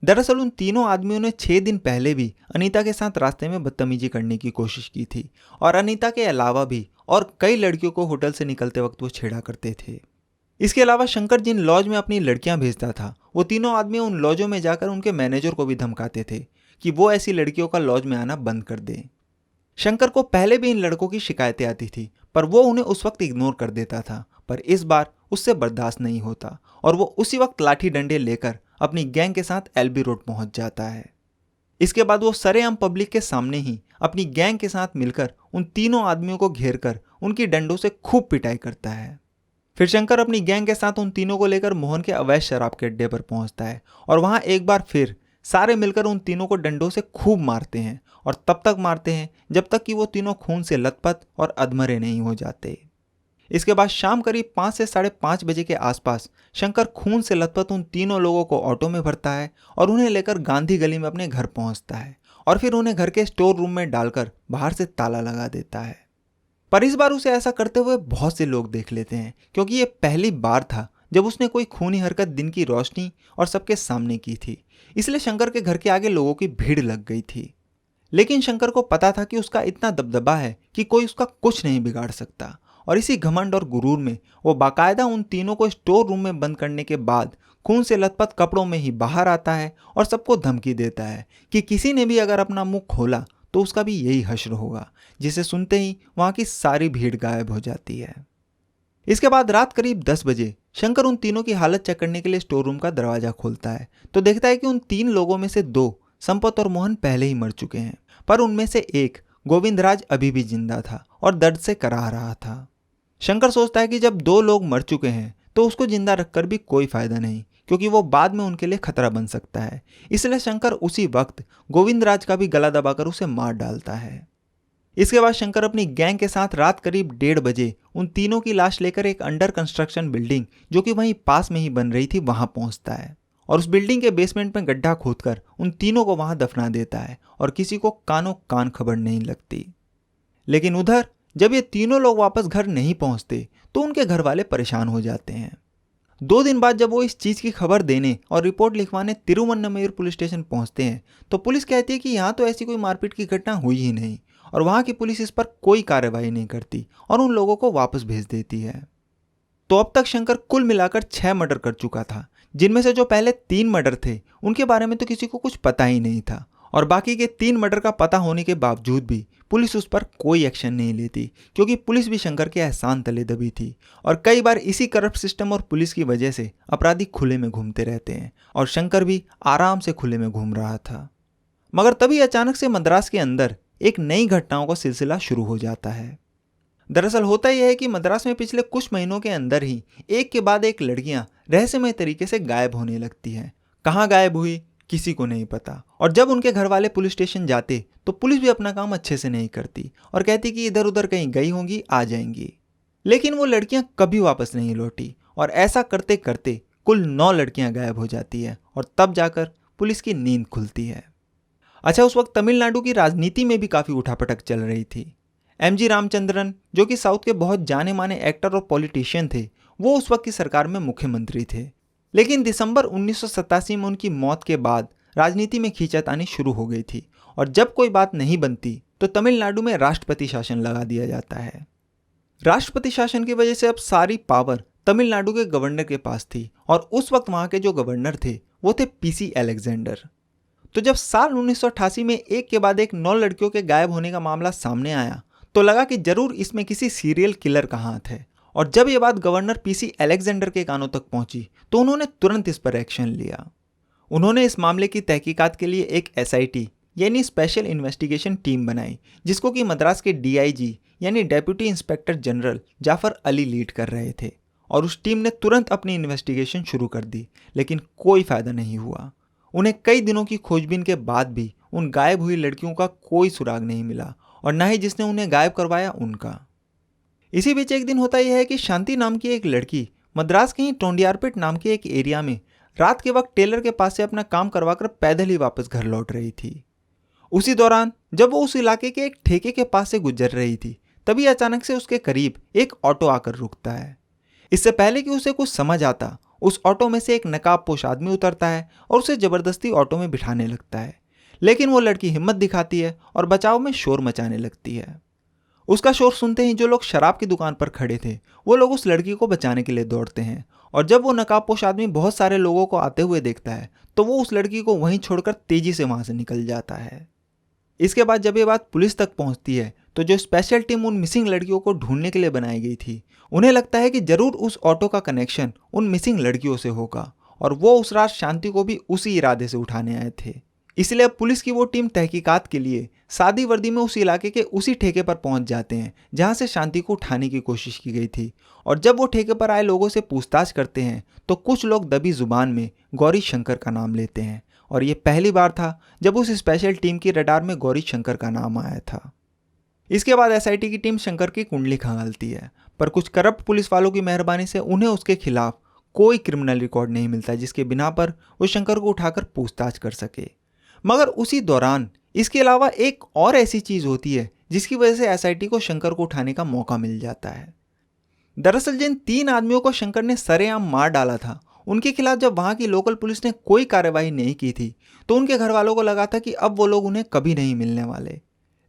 दरअसल उन तीनों आदमियों ने 6 दिन पहले भी अनीता के साथ रास्ते में बदतमीजी करने की कोशिश की थी और अनीता के अलावा भी और कई लड़कियों को होटल से निकलते वक्त वो छेड़ा करते थे। इसके अलावा शंकर जिन लॉज में अपनी लड़कियां भेजता था, वो तीनों आदमी उन लॉजों में जाकर उनके मैनेजर को भी धमकाते थे कि वो ऐसी लड़कियों का लॉज में आना बंद कर दे। शंकर को पहले भी इन लड़कों की शिकायतें आती थी, पर वो उन्हें उस वक्त इग्नोर कर देता था। पर इस बार उससे बर्दाश्त नहीं होता और वो उसी वक्त लाठी डंडे लेकर अपनी गैंग के साथ एलबी रोड पहुंच जाता है। इसके बाद वो सरेआम पब्लिक के सामने ही अपनी गैंग के साथ मिलकर उन तीनों आदमियों को घेर कर उनकी डंडों से खूब पिटाई करता है। फिर शंकर अपनी गैंग के साथ उन तीनों को लेकर मोहन के अवैध शराब के अड्डे पर पहुंचता है और वहां एक बार फिर सारे मिलकर उन तीनों को डंडों से खूब मारते हैं और तब तक मारते हैं जब तक कि वो तीनों खून से लथपथ और अधमरे नहीं हो जाते। इसके बाद शाम करीब 5 से 5:30 बजे के आसपास शंकर खून से लथपथ उन तीनों लोगों को ऑटो में भरता है और उन्हें लेकर गांधी गली में अपने घर पहुंचता है और फिर उन्हें घर के स्टोर रूम में डालकर बाहर से ताला लगा देता है। पर इस बार उसे ऐसा करते हुए बहुत से लोग देख लेते हैं, क्योंकि ये पहली बार था जब उसने कोई खूनी हरकत दिन की रोशनी और सबके सामने की थी। इसलिए शंकर के घर के आगे लोगों की भीड़ लग गई थी। लेकिन शंकर को पता था कि उसका इतना दबदबा है कि कोई उसका कुछ नहीं बिगाड़ सकता, और इसी घमंड और गुरूर में वो बाकायदा उन तीनों को स्टोर रूम में बंद करने के बाद खून से लथपथ कपड़ों में ही बाहर आता है और सबको धमकी देता है कि किसी ने भी अगर अपना मुंह खोला तो उसका भी यही हश्र होगा, जिसे सुनते ही वहां की सारी भीड़ गायब हो जाती है। इसके बाद रात करीब 10 बजे शंकर उन तीनों की हालत चेक करने के लिए स्टोर रूम का दरवाजा खोलता है तो देखता है कि उन 3 लोगों में से 2 संपत और मोहन पहले ही मर चुके हैं, पर उनमें से एक गोविंदराज अभी भी जिंदा था और दर्द से कराह रहा था। शंकर सोचता है कि जब 2 लोग मर चुके हैं तो उसको जिंदा रखकर भी कोई फायदा नहीं, क्योंकि वो बाद में उनके लिए खतरा बन सकता है। इसलिए शंकर उसी वक्त गोविंदराज का भी गला दबाकर उसे मार डालता है। इसके बाद शंकर अपनी गैंग के साथ रात करीब 1:30 बजे उन तीनों की लाश लेकर एक अंडर कंस्ट्रक्शन बिल्डिंग जो कि वहीं पास में ही बन रही थी वहां पहुंचता है और उस बिल्डिंग के बेसमेंट में गड्ढा खोदकर उन तीनों को वहां दफना देता है और किसी को कानों कान खबर नहीं लगती। लेकिन उधर जब ये तीनों लोग वापस घर नहीं पहुंचते तो उनके घर वाले परेशान हो जाते हैं। 2 दिन बाद जब वो इस चीज की खबर देने और रिपोर्ट लिखवाने तिरुवन्नमयूर पुलिस स्टेशन पहुंचते हैं तो पुलिस कहती है कि यहाँ तो ऐसी कोई मारपीट की घटना हुई ही नहीं, और वहां की पुलिस इस पर कोई कार्रवाई नहीं करती और उन लोगों को वापस भेज देती है। तो अब तक शंकर कुल मिलाकर 6 मर्डर कर चुका था, जिनमें से जो पहले 3 मर्डर थे उनके बारे में तो किसी को कुछ पता ही नहीं था, और बाकी के 3 मर्डर का पता होने के बावजूद भी पुलिस उस पर कोई एक्शन नहीं लेती, क्योंकि पुलिस भी शंकर के एहसान तले दबी थी। और कई बार इसी करप्ट सिस्टम और पुलिस की वजह से अपराधी खुले में घूमते रहते हैं और शंकर भी आराम से खुले में घूम रहा था। मगर तभी अचानक से मद्रास के अंदर एक नई घटनाओं का सिलसिला शुरू हो जाता है। दरअसल होता यह है कि मद्रास में पिछले कुछ महीनों के अंदर ही एक के बाद एक लड़कियां रहस्यमय तरीके से गायब होने लगती हैं। कहाँ गायब हुई किसी को नहीं पता, और जब उनके घर वाले पुलिस स्टेशन जाते तो पुलिस भी अपना काम अच्छे से नहीं करती और कहती कि इधर उधर कहीं गई होंगी, आ जाएंगी। लेकिन वो लड़कियां कभी वापस नहीं लौटी और ऐसा करते करते कुल 9 लड़कियां गायब हो जाती है और तब जाकर पुलिस की नींद खुलती है। अच्छा, उस वक्त तमिलनाडु की राजनीति में भी काफ़ी उठापटक चल रही थी। एमजी रामचंद्रन, जो कि साउथ के बहुत जाने माने एक्टर और पॉलिटिशियन थे, वो उस वक्त की सरकार में मुख्यमंत्री थे। लेकिन दिसंबर 1987 में उनकी मौत के बाद राजनीति में खींचातानी शुरू हो गई थी, और जब कोई बात नहीं बनती तो तमिलनाडु में राष्ट्रपति शासन लगा दिया जाता है। राष्ट्रपति शासन की वजह से अब सारी पावर तमिलनाडु के गवर्नर के पास थी, और उस वक्त वहां के जो गवर्नर थे वो थे पीसी अलेक्जेंडर। तो जब साल 1988 में एक के बाद एक 9 लड़कियों के गायब होने का मामला सामने आया तो लगा कि जरूर इसमें किसी सीरियल किलर का हाथ है, और जब ये बात गवर्नर पीसी अलेक्जेंडर के कानों तक पहुंची तो उन्होंने तुरंत इस पर एक्शन लिया। उन्होंने इस मामले की तहकीकात के लिए एक एसआईटी यानी स्पेशल इन्वेस्टिगेशन टीम बनाई, जिसको कि मद्रास के डीआईजी यानी deputy inspector general Jafar Ali lead कर रहे थे। और उस टीम ने तुरंत अपनी इन्वेस्टिगेशन शुरू कर दी, लेकिन कोई फायदा नहीं हुआ। उन्हें कई दिनों की खोजबीन के बाद भी उन गायब हुई लड़कियों का कोई सुराग नहीं मिला, और न ही जिसने उन्हें गायब करवाया उनका। इसी बीच एक दिन होता यह है कि शांति नाम की एक लड़की मद्रास के ही टोंडियारपेट नाम के एक एरिया में रात के वक्त टेलर के पास से अपना काम करवाकर पैदल ही वापस घर लौट रही थी। उसी दौरान जब वो उस इलाके के एक ठेके के पास से गुजर रही थी, तभी अचानक से उसके करीब एक ऑटो आकर रुकता है। इससे पहले कि उसे कुछ समझ आता, उस ऑटो में से एक नकाबपोश आदमी उतरता है और उसे जबरदस्ती ऑटो में बिठाने लगता है। लेकिन वो लड़की हिम्मत दिखाती है और बचाव में शोर मचाने लगती है। उसका शोर सुनते ही जो लोग शराब की दुकान पर खड़े थे वो लोग उस लड़की को बचाने के लिए दौड़ते हैं, और जब वो नकाबपोश आदमी बहुत सारे लोगों को आते हुए देखता है तो वो उस लड़की को वहीं छोड़कर तेजी से वहां से निकल जाता है। इसके बाद जब ये बात पुलिस तक पहुंचती है तो जो स्पेशल टीम उन मिसिंग लड़कियों को ढूंढने के लिए बनाई गई थी, उन्हें लगता है कि जरूर उस ऑटो का कनेक्शन उन मिसिंग लड़कियों से होगा, और वो उस रात शांति को भी उसी इरादे से उठाने आए थे। इसलिए अब पुलिस की वो टीम तहकीकात के लिए सादी वर्दी में उस इलाके के उसी ठेके पर पहुंच जाते हैं जहां से शांति को उठाने की कोशिश की गई थी। और जब वो ठेके पर आए लोगों से पूछताछ करते हैं तो कुछ लोग दबी जुबान में गौरी शंकर का नाम लेते हैं, और ये पहली बार था जब उस स्पेशल टीम की रडार में गौरी शंकर का नाम आया था। इसके बाद एसआईटी की टीम शंकर की कुंडली खंगालती है, पर कुछ करप्ट पुलिस वालों की मेहरबानी से उन्हें उसके खिलाफ कोई क्रिमिनल रिकॉर्ड नहीं मिलता जिसके बिना पर वो शंकर को उठाकर पूछताछ कर सके। मगर उसी दौरान इसके अलावा एक और ऐसी चीज होती है जिसकी वजह से एसआईटी को शंकर को उठाने का मौका मिल जाता है। दरअसल जिन 3 आदमियों को शंकर ने सरेआम मार डाला था, उनके खिलाफ जब वहां की लोकल पुलिस ने कोई कार्रवाई नहीं की थी तो उनके घर वालों को लगा था कि अब वो लोग उन्हें कभी नहीं मिलने वाले।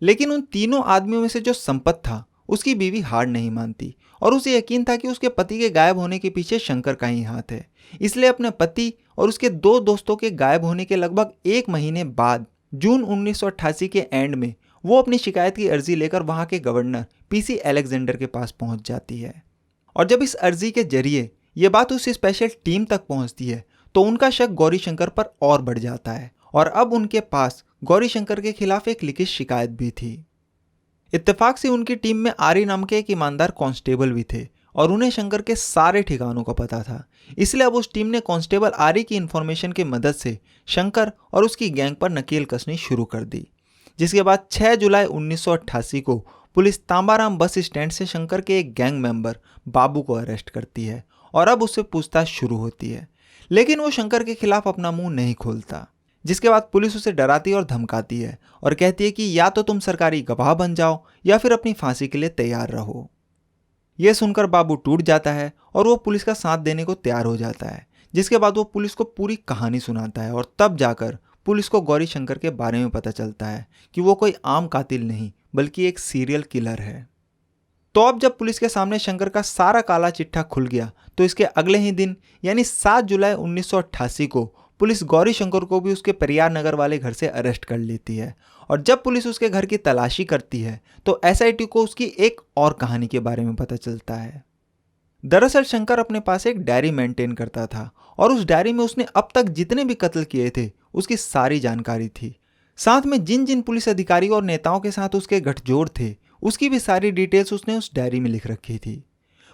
लेकिन उन तीनों आदमियों में से जो संपत था उसकी बीवी हार नहीं मानती, और उसे यकीन था कि उसके पति के गायब होने के पीछे शंकर का ही हाथ है। इसलिए अपने पति और उसके 2 दोस्तों के गायब होने के लगभग 1 महीने बाद जून 1988 के एंड में वो अपनी शिकायत की अर्जी लेकर वहां के गवर्नर पीसी अलेक्जेंडर के पास पहुंच जाती है। और जब इस अर्जी के जरिए ये बात उस स्पेशल टीम तक पहुंचती है तो उनका शक गौरी शंकर पर और बढ़ जाता है, और अब उनके पास गौरी शंकर के खिलाफ एक लिखित शिकायत भी थी। इत्तेफाक से उनकी टीम में आरी नाम के एक ईमानदार कांस्टेबल भी थे, और उन्हें शंकर के सारे ठिकानों का पता था। इसलिए अब उस टीम ने कांस्टेबल आरी की इंफॉर्मेशन की मदद से शंकर और उसकी गैंग पर नकेल कसनी शुरू कर दी। जिसके बाद 6 जुलाई 1988 को पुलिस तांबाराम बस स्टैंड से शंकर के एक गैंग मेंबर बाबू को अरेस्ट करती है, और अब उससे पूछताछ शुरू होती है। लेकिन वो शंकर के खिलाफ अपना मुंह नहीं खोलता, जिसके बाद पुलिस उसे डराती और धमकाती है और कहती है कि या तो तुम सरकारी गवाह बन जाओ या फिर अपनी फांसी के लिए तैयार रहो। यह सुनकर बाबू टूट जाता है और वो पुलिस का साथ देने को तैयार हो जाता है, जिसके बाद वो पुलिस को पूरी कहानी सुनाता है, और तब जाकर पुलिस को गौरी शंकर के बारे में पता चलता है कि वो कोई आम कातिल नहीं बल्कि एक सीरियल किलर है। तो अब जब पुलिस के सामने शंकर का सारा काला चिट्ठा खुल गया तो इसके अगले ही दिन यानी 7 जुलाई 1988 को पुलिस गौरी शंकर को भी उसके पेरियार नगर वाले घर से अरेस्ट कर लेती है। और जब पुलिस उसके घर की तलाशी करती है तो एसआईटी को उसकी एक और कहानी के बारे में पता चलता है। दरअसल शंकर अपने पास एक डायरी मेंटेन करता था, और उस डायरी में उसने अब तक जितने भी कत्ल किए थे उसकी सारी जानकारी थी। साथ में जिन जिन पुलिस अधिकारियों और नेताओं के साथ उसके गठजोड़ थे उसकी भी सारी डिटेल्स उसने उस डायरी में लिख रखी थी।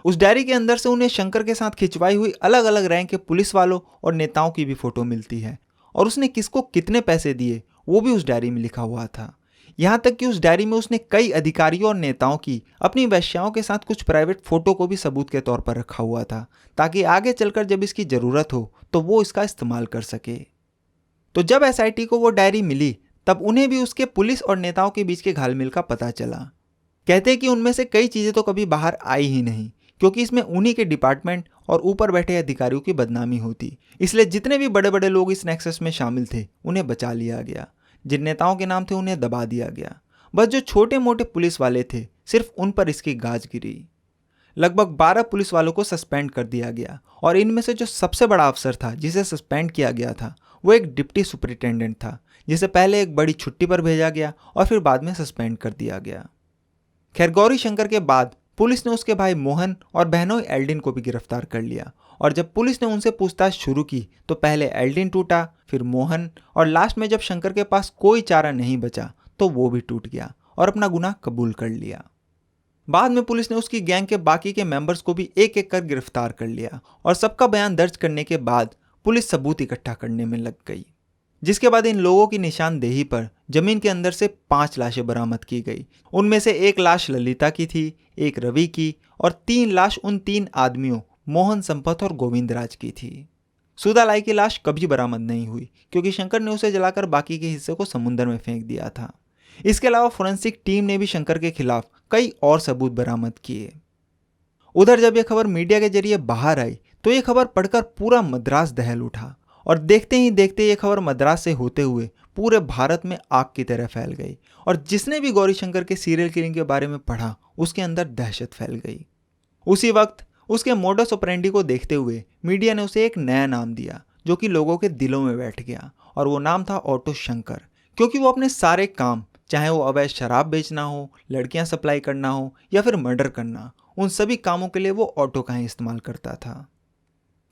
उस डायरी के अंदर से उन्हें शंकर के साथ खिंचवाई हुई अलग अलग रैंक के पुलिस वालों और नेताओं की भी फोटो मिलती है, और उसने किसको कितने पैसे दिए वो भी उस डायरी में लिखा हुआ था। यहाँ तक कि उस डायरी में उसने कई अधिकारियों और नेताओं की अपनी वेश्याओं के साथ कुछ प्राइवेट फोटो को भी सबूत के तौर पर रखा हुआ था, ताकि आगे चलकर जब इसकी जरूरत हो तो वो इसका इस्तेमाल कर सके। तो जब एसआईटी को वो डायरी मिली तब उन्हें भी उसके पुलिस और नेताओं के बीच के घालमेल का पता चला। कहते हैं कि उनमें से कई चीजें तो कभी बाहर आई ही नहीं, क्योंकि इसमें उन्हीं के डिपार्टमेंट और ऊपर बैठे अधिकारियों की बदनामी होती। इसलिए जितने भी बड़े बड़े लोग इस नेक्सस में शामिल थे उन्हें बचा लिया गया, जिन नेताओं के नाम थे उन्हें दबा दिया गया। बस जो छोटे मोटे पुलिस वाले थे सिर्फ उन पर इसकी गाज गिरी। लगभग 12 पुलिस वालों को सस्पेंड कर दिया गया, और इनमें से जो सबसे बड़ा अफसर था जिसे सस्पेंड किया गया था वो एक डिप्टी सुपरिटेंडेंट था, जिसे पहले एक बड़ी छुट्टी पर भेजा गया और फिर बाद में सस्पेंड कर दिया गया। खैर गौरी शंकर के बाद पुलिस ने उसके भाई मोहन और बहनोई एल्डिन को भी गिरफ्तार कर लिया, और जब पुलिस ने उनसे पूछताछ शुरू की तो पहले एल्डिन टूटा, फिर मोहन, और लास्ट में जब शंकर के पास कोई चारा नहीं बचा तो वो भी टूट गया और अपना गुनाह कबूल कर लिया। बाद में पुलिस ने उसकी गैंग के बाकी के मेंबर्स को भी एक एक कर गिरफ्तार कर लिया, और सबका बयान दर्ज करने के बाद पुलिस सबूत इकट्ठा करने में लग गई, जिसके बाद इन लोगों की निशानदेही पर जमीन के अंदर से 5 लाशें बरामद की गई। उनमें से एक लाश ललिता की थी, एक रवि की, और 3 लाश उन 3 आदमियों मोहन, संपत और गोविंदराज की थी। सुधालाई की लाश कभी बरामद नहीं हुई क्योंकि शंकर ने उसे जलाकर बाकी के हिस्से को समुद्र में फेंक दिया था। इसके अलावा फोरेंसिक टीम ने भी शंकर के खिलाफ कई और सबूत बरामद किए। उधर जब यह खबर मीडिया के जरिए बाहर आई तो यह खबर पढ़कर पूरा मद्रास दहल उठा, और देखते ही देखते यह खबर मद्रास से होते हुए पूरे भारत में आग की तरह फैल गई और जिसने भी गौरीशंकर के सीरियल किलिंग के बारे में पढ़ा उसके अंदर दहशत फैल गई। उसी वक्त उसके मोडस ऑपरेंडी को देखते हुए मीडिया ने उसे एक नया नाम दिया जो कि लोगों के दिलों में बैठ गया, और वो नाम था ऑटो शंकर। क्योंकि वो अपने सारे काम, चाहे वो अवैध शराब बेचना हो, लड़कियां सप्लाई करना हो या फिर मर्डर करना, उन सभी कामों के लिए वो ऑटो का ही इस्तेमाल करता था।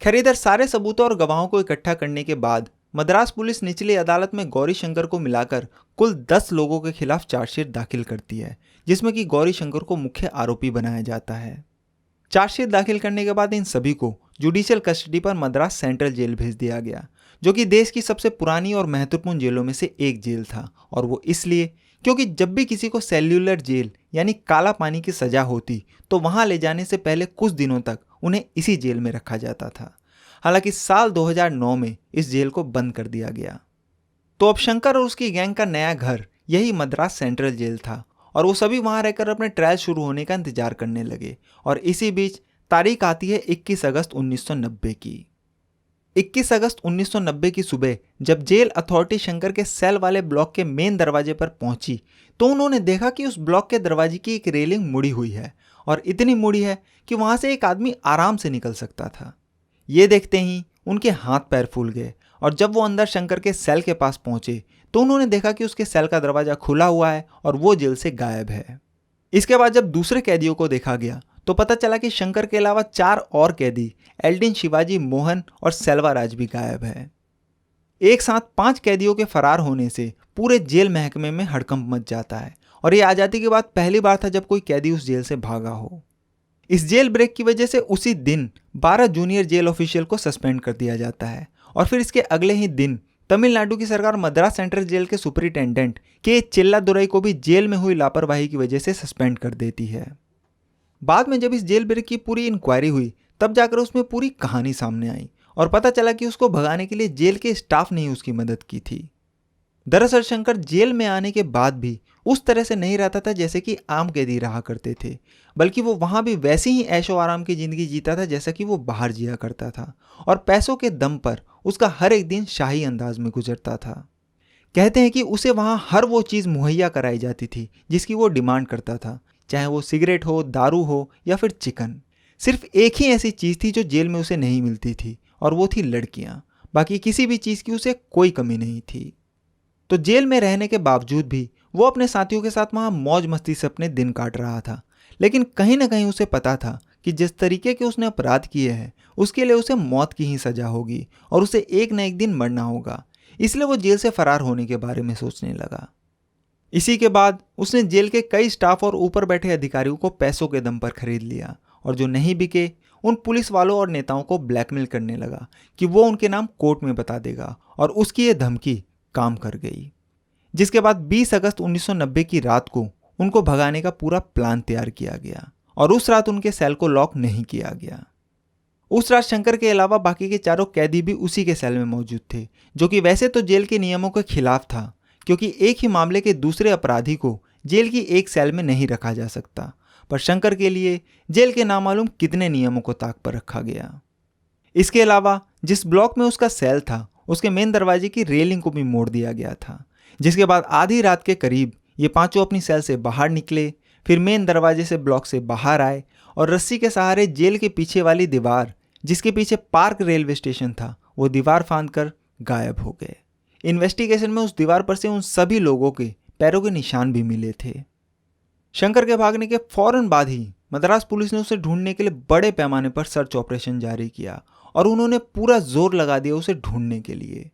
खैर, इधर सारे सबूतों और गवाहों को इकट्ठा करने के बाद मद्रास पुलिस निचली अदालत में गौरीशंकर को मिलाकर कुल 10 लोगों के खिलाफ चार्जशीट दाखिल करती है, जिसमें कि गौरीशंकर को मुख्य आरोपी बनाया जाता है। चार्जशीट दाखिल करने के बाद इन सभी को जुडिशियल कस्टडी पर मद्रास सेंट्रल जेल भेज दिया गया, जो कि देश की सबसे पुरानी और महत्वपूर्ण जेलों में से एक जेल था। और वो इसलिए क्योंकि जब भी किसी को सेल्यूलर जेल यानी काला पानी की सजा होती तो वहां ले जाने से पहले कुछ दिनों तक उन्हें इसी जेल में रखा जाता था। हालांकि साल 2009 में इस जेल को बंद कर दिया गया। तो अब शंकर और उसकी गैंग का नया घर यही मद्रास सेंट्रल जेल था और वो सभी वहां रहकर अपने ट्रायल शुरू होने का इंतजार करने लगे। और इसी बीच तारीख आती है 21 अगस्त 1990 की। 21 अगस्त 1990 की सुबह जब जेल अथॉरिटी शंकर के सेल वाले ब्लॉक के मेन दरवाजे पर पहुंची तो उन्होंने देखा कि उस ब्लॉक के दरवाजे की एक रेलिंग मुड़ी हुई है और इतनी मुड़ी है कि वहां से एक आदमी आराम से निकल सकता था। ये देखते ही उनके हाथ पैर फूल गए और जब वो अंदर शंकर के सेल के पास पहुंचे तो उन्होंने देखा कि उसके सेल का दरवाजा खुला हुआ है और वो जेल से गायब है। इसके बाद जब दूसरे कैदियों को देखा गया तो पता चला कि शंकर के अलावा 4 और कैदी एल्डिन, शिवाजी, मोहन और सेल्वाराज भी गायब है। एक साथ 5 कैदियों के फरार होने से पूरे जेल महकमे में हड़कंप मच जाता है और ये आज़ादी के बाद पहली बार था जब कोई कैदी उस जेल से भागा हो। इस जेल ब्रेक की वजह से उसी दिन 12 जूनियर जेल ऑफिशियल को सस्पेंड कर दिया जाता है और फिर इसके अगले ही दिन तमिलनाडु की सरकार मद्रास सेंट्रल जेल के सुपरिटेंडेंट के चिल्लादुरई को भी जेल में हुई लापरवाही की वजह से सस्पेंड कर देती है। बाद में जब इस जेल ब्रेक की पूरी इंक्वायरी हुई तब जाकर उसमें पूरी कहानी सामने आई और पता चला कि उसको भगाने के लिए जेल के स्टाफ ने ही उसकी मदद की थी। दरअसल शंकर जेल में आने के बाद भी उस तरह से नहीं रहता था जैसे कि आम कैदी रहा करते थे, बल्कि वो वहां भी वैसी ही ऐशो आराम की जिंदगी जीता था जैसा कि वो बाहर जिया करता था और पैसों के दम पर उसका हर एक दिन शाही अंदाज में गुजरता था। कहते हैं कि उसे वहां हर वो चीज़ मुहैया कराई जाती थी जिसकी वो डिमांड करता था, चाहे वो सिगरेट हो, दारू हो या फिर चिकन। सिर्फ एक ही ऐसी चीज़ थी जो जेल में उसे नहीं मिलती थी और वो थी लड़कियां। बाकी किसी भी चीज़ की उसे कोई कमी नहीं थी। तो जेल में रहने के बावजूद भी वो अपने साथियों के साथ वहां मौज मस्ती से अपने दिन काट रहा था, लेकिन कहीं ना कहीं उसे पता था कि जिस तरीके के उसने अपराध किए हैं उसके लिए उसे मौत की ही सजा होगी और उसे एक न एक दिन मरना होगा। इसलिए वो जेल से फरार होने के बारे में सोचने लगा। इसी के बाद उसने जेल के कई स्टाफ और ऊपर बैठे अधिकारियों को पैसों के दम पर खरीद लिया और जो नहीं बिके उन पुलिस वालों और नेताओं को ब्लैकमेल करने लगा कि वो उनके नाम कोर्ट में बता देगा और उसकी ये धमकी काम कर गई। जिसके बाद 20 अगस्त 1990 की रात को उनको भगाने का पूरा प्लान तैयार किया गया और उस रात उनके सेल को लॉक नहीं किया गया। उस रात शंकर के अलावा बाकी के चारों कैदी भी उसी के सेल में मौजूद थे, जो कि वैसे तो जेल के नियमों के खिलाफ था क्योंकि एक ही मामले के दूसरे अपराधी को जेल की एक सेल में नहीं रखा जा सकता, पर शंकर के लिए जेल के नामालूम कितने नियमों को ताक पर रखा गया। इसके अलावा जिस ब्लॉक में उसका सेल था उसके मेन दरवाजे की रेलिंग को भी मोड़ दिया गया था। जिसके बाद आधी रात के करीब ये पांचों अपनी सेल से बाहर निकले, फिर मेन दरवाजे से ब्लॉक से बाहर आए और रस्सी के सहारे जेल के पीछे वाली दीवार, जिसके पीछे पार्क रेलवे स्टेशन था, वो दीवार फांदकर गायब हो गए। इन्वेस्टिगेशन में उस दीवार पर से उन सभी लोगों के पैरों के निशान भी मिले थे। शंकर के भागने के फौरन बाद ही मद्रास पुलिस ने उसे ढूंढने के लिए बड़े पैमाने पर सर्च ऑपरेशन जारी किया और उन्होंने पूरा जोर लगा दिया उसे ढूंढने के लिए।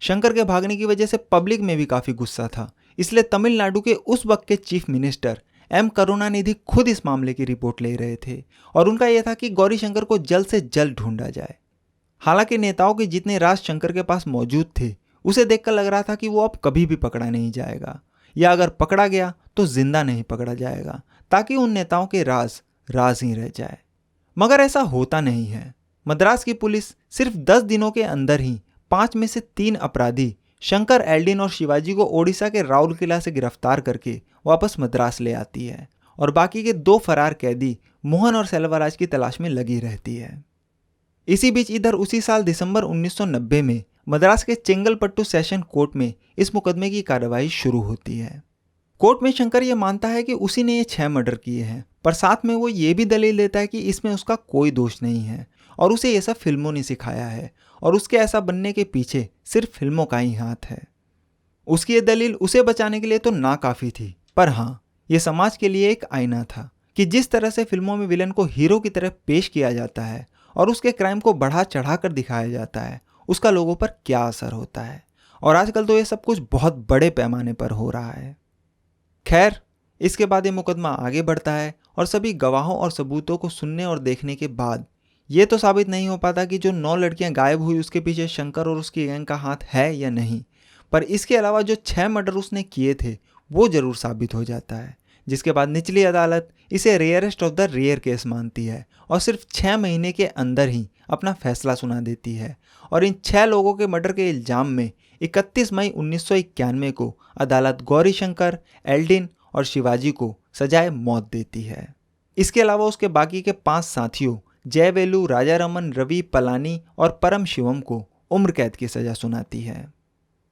शंकर के भागने की वजह से पब्लिक में भी काफी गुस्सा था, इसलिए तमिलनाडु के उस वक्त के चीफ मिनिस्टर एम करुणानिधि खुद इस मामले की रिपोर्ट ले रहे थे और उनका यह था कि गौरीशंकर को जल्द से जल्द ढूंढा जाए। हालांकि नेताओं के जितने राज शंकर के पास मौजूद थे उसे देखकर लग रहा था कि वो अब कभी भी पकड़ा नहीं जाएगा, या अगर पकड़ा गया तो जिंदा नहीं पकड़ा जाएगा, ताकि उन नेताओं के राज राज ही रह जाए। मगर ऐसा होता नहीं है। मद्रास की पुलिस सिर्फ 10 दिनों के अंदर ही 5 में से 3 अपराधी शंकर, एल्डिन और शिवाजी को ओडिशा के राउरकेला से गिरफ्तार करके वापस मद्रास ले आती है और बाकी के 2 फरार कैदी मोहन और सेल्वराज की तलाश में लगी रहती है। इसी बीच इधर उसी साल दिसंबर 1990 में मद्रास के चेंगलपट्टू सेशन कोर्ट में इस मुकदमे की कार्रवाई शुरू होती है। कोर्ट में शंकर ये मानता है कि उसी ने ये 6 मर्डर किए हैं, पर साथ में वो ये भी दलील देता है कि इसमें उसका कोई दोष नहीं है और उसे ये सब फिल्मों ने सिखाया है और उसके ऐसा बनने के पीछे सिर्फ फिल्मों का ही हाथ है। उसकी ये दलील उसे बचाने के लिए तो नाकाफी थी, पर हाँ, ये समाज के लिए एक आईना था कि जिस तरह से फिल्मों में विलन को हीरो की तरह पेश किया जाता है और उसके क्राइम को बढ़ा चढ़ा कर दिखाया जाता है, उसका लोगों पर क्या असर होता है। और आजकल तो ये सब कुछ बहुत बड़े पैमाने पर हो रहा है। खैर, इसके बाद ये मुकदमा आगे बढ़ता है और सभी गवाहों और सबूतों को सुनने और देखने के बाद ये तो साबित नहीं हो पाता कि जो 9 लड़कियां गायब हुई उसके पीछे शंकर और उसकी गैंग का हाथ है या नहीं, पर इसके अलावा जो 6 मर्डर उसने किए थे वो जरूर साबित हो जाता है। जिसके बाद निचली अदालत इसे rarest of the rare case मानती है और सिर्फ 6 महीने के अंदर ही अपना फैसला सुना देती है और इन 6 लोगों के मर्डर के इल्जाम में 31 मई 1991 को अदालत गौरी शंकर, एल्डिन और शिवाजी को सजाए मौत देती है। इसके अलावा उसके बाकी के 5 साथियों जयवेलु, राजारमन, रवि, पलानी और परम शिवम को उम्र कैद की सजा सुनाती है।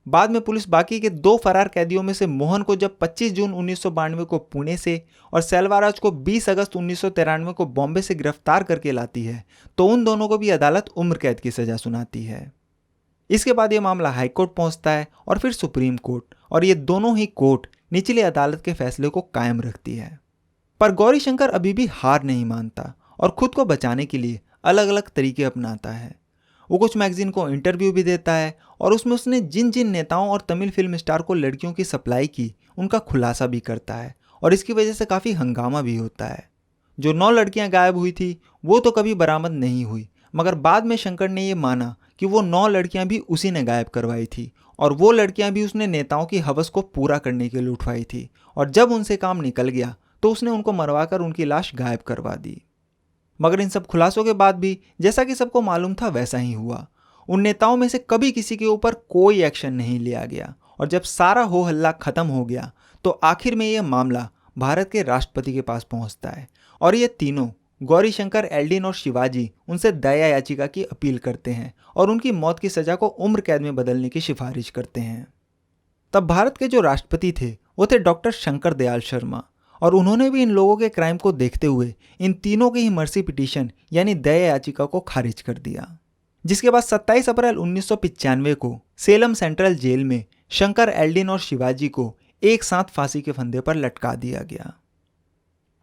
बाद में पुलिस बाकी के 2 फरार कैदियों में से मोहन को जब 25 जून 1992 को पुणे से और सेल्वाराज को 20 अगस्त 1993 को बॉम्बे से गिरफ्तार करके लाती है, तो उन दोनों को भी अदालत उम्र कैद की सजा सुनाती है। इसके बाद ये मामला हाईकोर्ट पहुंचता है और फिर सुप्रीम कोर्ट, और ये दोनों ही कोर्ट निचली अदालत के फैसले को कायम रखती है। पर गौरी शंकर अभी भी हार नहीं मानता और खुद को बचाने के लिए अलग अलग तरीके अपनाता है। वो कुछ मैगजीन को इंटरव्यू भी देता है और उसमें उसने जिन जिन नेताओं और तमिल फिल्म स्टार को लड़कियों की सप्लाई की उनका खुलासा भी करता है और इसकी वजह से काफ़ी हंगामा भी होता है। जो 9 लड़कियां गायब हुई थी वो तो कभी बरामद नहीं हुई, मगर बाद में शंकर ने ये माना कि वो 9 लड़कियां भी उसी ने गायब करवाई थी और वो लड़कियां भी उसने नेताओं की हवस को पूरा करने के लिए उठवाई थी, और जब उनसे काम निकल गया तो उसने उनको मरवाकर उनकी लाश गायब करवा दी। मगर इन सब खुलासों के बाद भी जैसा कि सबको मालूम था वैसा ही हुआ। उन नेताओं में से कभी किसी के ऊपर कोई एक्शन नहीं लिया गया और जब सारा हो हल्ला खत्म हो गया तो आखिर में यह मामला भारत के राष्ट्रपति के पास पहुंचता है और ये तीनों गौरी शंकर, एल्डिन और शिवाजी उनसे दया याचिका की अपील करते हैं और उनकी मौत की सजा को उम्र कैद में बदलने की सिफारिश करते हैं। तब भारत के जो राष्ट्रपति थे वो थे डॉक्टर शंकर दयाल शर्मा, और उन्होंने भी इन लोगों के क्राइम को देखते हुए इन तीनों की ही मर्सी पिटीशन यानी दया याचिका को खारिज कर दिया। जिसके बाद 27 अप्रैल 1995 को सेलम सेंट्रल जेल में शंकर, एल्डिन और शिवाजी को एक साथ फांसी के फंदे पर लटका दिया गया।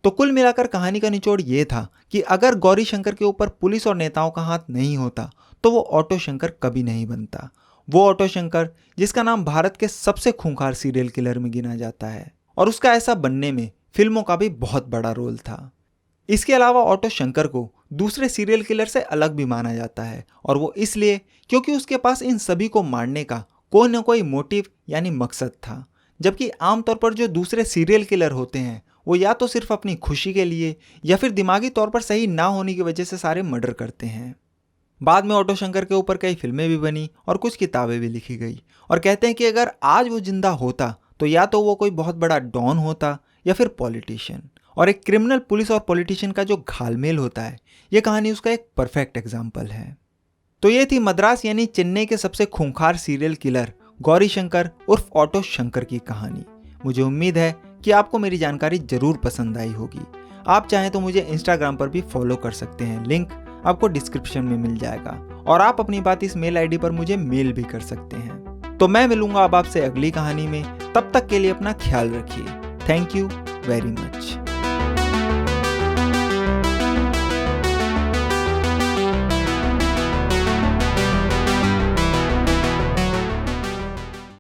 तो कुल मिलाकर कहानी का निचोड़ ये था कि अगर गौरी शंकर के ऊपर पुलिस और नेताओं का हाथ नहीं होता तो वो ऑटो शंकर कभी नहीं बनता। वो ऑटो शंकर जिसका नाम भारत के सबसे खूंखार सीरियल किलर में गिना जाता है, और उसका ऐसा बनने में फिल्मों का भी बहुत बड़ा रोल था। इसके अलावा ऑटो शंकर को दूसरे सीरियल किलर से अलग भी माना जाता है, और वो इसलिए क्योंकि उसके पास इन सभी को मारने का कोई न कोई मोटिव यानी मकसद था, जबकि आमतौर पर जो दूसरे सीरियल किलर होते हैं वो या तो सिर्फ अपनी खुशी के लिए या फिर दिमागी तौर पर सही ना होने की वजह से सारे मर्डर करते हैं। बाद में ऑटो शंकर के ऊपर कई फिल्में भी बनी और कुछ किताबें भी लिखी गई, और कहते हैं कि अगर आज वो जिंदा होता तो या तो वो कोई बहुत बड़ा डॉन होता या फिर पॉलिटिशियन, और एक क्रिमिनल पुलिस और पॉलिटिशियन का जो घालमेल होता है ये कहानी उसका एक परफेक्ट एग्जाम्पल है। तो ये थी मद्रास यानी चेन्नई के सबसे खूंखार सीरियल किलर गौरी शंकर उर्फ ऑटो शंकर की कहानी। मुझे उम्मीद है कि आपको मेरी जानकारी जरूर पसंद आई होगी। आप चाहें तो मुझे इंस्टाग्राम पर भी फॉलो कर सकते हैं, लिंक आपको डिस्क्रिप्शन में मिल जाएगा, और आप अपनी बात इस मेल आईडी पर मुझे मेल भी कर सकते हैं। तो मैं मिलूंगा अब आपसे अगली कहानी में, तब तक के लिए अपना ख्याल रखिए। Thank you very much.